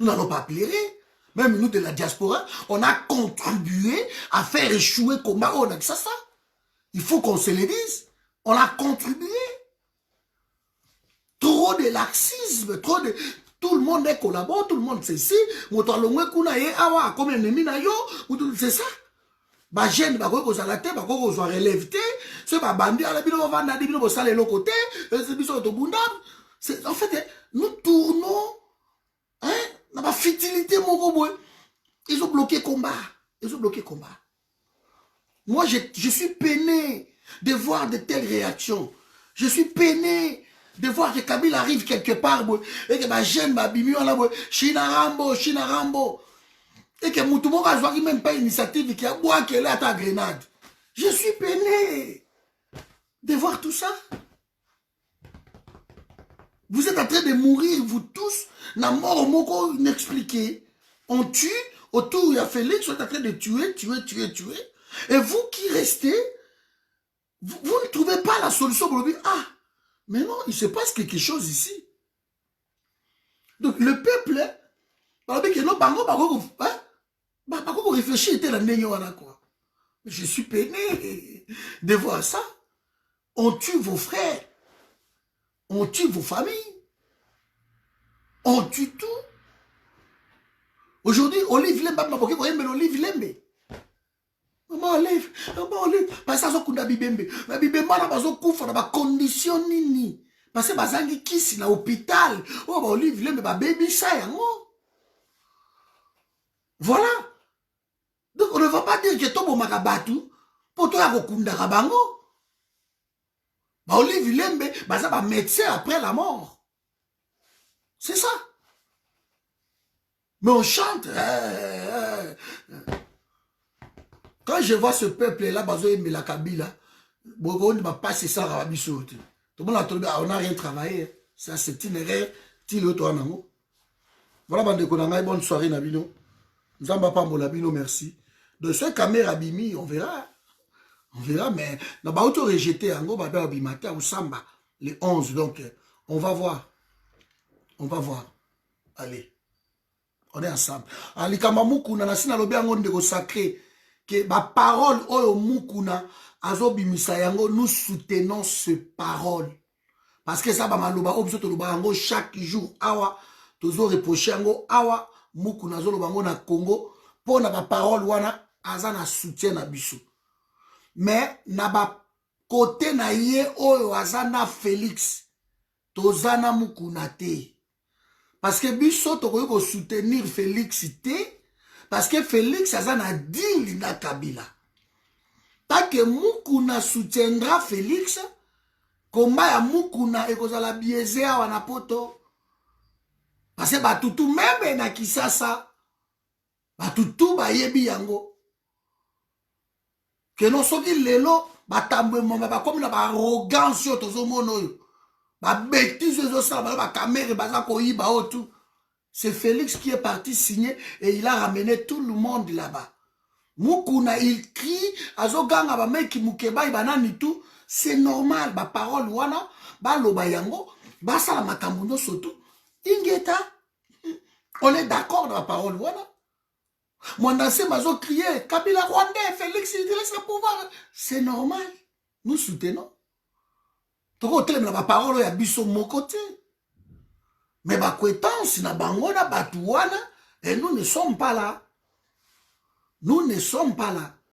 Nous n'allons pas pleurer. Même nous de la diaspora, on a contribué à faire échouer le combat. On a dit ça. Il faut qu'on se le dise. On a contribué. Trop de laxisme, trop de... Tout le monde est collabore, tout le monde sait si. C'est ça. Ba jeune ba ko za la te ba ko zo relève te ce ba bandi ala bino vanda di bino bo sale le côté c'est biso to bunda. C'est en fait nous tournons hein na ba futilité moko boy. Ils ont bloqué combat. Moi je suis peiné de voir de telles réactions. Je suis peiné de voir que Kabila arrive quelque part boy et que ba jeune ba bimi on la boy China Rambo. Et que Moutoumou a joué même pas une initiative qui a boit qu'elle est à ta grenade. Je suis peiné de voir tout ça. Vous êtes en train de mourir, vous tous, na mort moko inexpliquée. On tue, autour il y a Félix, on est en train de tuer. Et vous qui restez, vous ne trouvez pas la solution pour le dire, ah, mais non, il se passe quelque chose ici. Donc le peuple, je suis peiné de voir ça. On tue vos frères. On tue vos familles. On tue tout. Aujourd'hui, Olive Lembe, Olive Lembe. Maman Olive. Parce que ça, c'est un bibembe. Mais bibembe, on a besoin de condition nini. Parce que bazangi kisi na hôpital. Oh, Olive Lembe, baby ça, yango. Voilà. Donc on ne va pas dire que Tobo Makabatu, pour toi, Rokunda Rabango. Olive Lembe, ça va médecin après la mort. C'est ça. Mais on chante. Quand je vois ce peuple-là, la Kabila, on ne va pas se ça à Tout le monde a trouvé, on n'a rien travaillé. Ça, c'est une erreur. Voilà, bonne soirée, Nabino. Nzamba Pambolabino, merci. De ce caméra bimi, on verra. On verra, mais on va auto-rejeter en gros, au Samba, les 11. Donc, on va voir. On va voir. Allez. On est ensemble. Alikama Mukuna, Nasina Lobiango de sacré, que ma parole, Oyo Mukuna, Azobi Misayango, nous soutenons ce parole. Parce que ça, Maloba, Obsoto chaque jour, Awa, Tozo reproché, Awa, Mukuna Zolobango na Congo, pour na parole, Wana, Azana soutien na biso. Mais, na ba côté na ye, Oyo, Azana Félix, Tozana Mukuna te. Parce que biso, Tokoyo soutenir Félix te, parce que Félix, Azana dit Lina Kabila. tant que Mukuna soutiendra Félix, combat ya Mukuna ekozala biaisé awa na poto. Parce que batutu même na Kisasa, batutu bayebi yango. Que non soki lelo batambwe moma bakomi na ba arrogance yo tozomono yo. Ba bêtise zo sala ba caméra baza ko yiba otu. C'est Félix qui est parti signer et il a ramené tout le monde là-bas. Mukuna il crie azoganga ba meki mukeba banani tout, c'est normal ba parole wana ba loba yango ba sala makambo no sotu. Ingeta, on est d'accord dans la parole, voilà. Mon ancien mazo crié, Kabila Rwandais, Félix, il laisse le pouvoir. C'est normal. Nous soutenons. Donc, on a la parole, il y a biso mon côté. Mais ma kouetance, na bangona, batouana, et nous ne sommes pas là. Nous ne sommes pas là.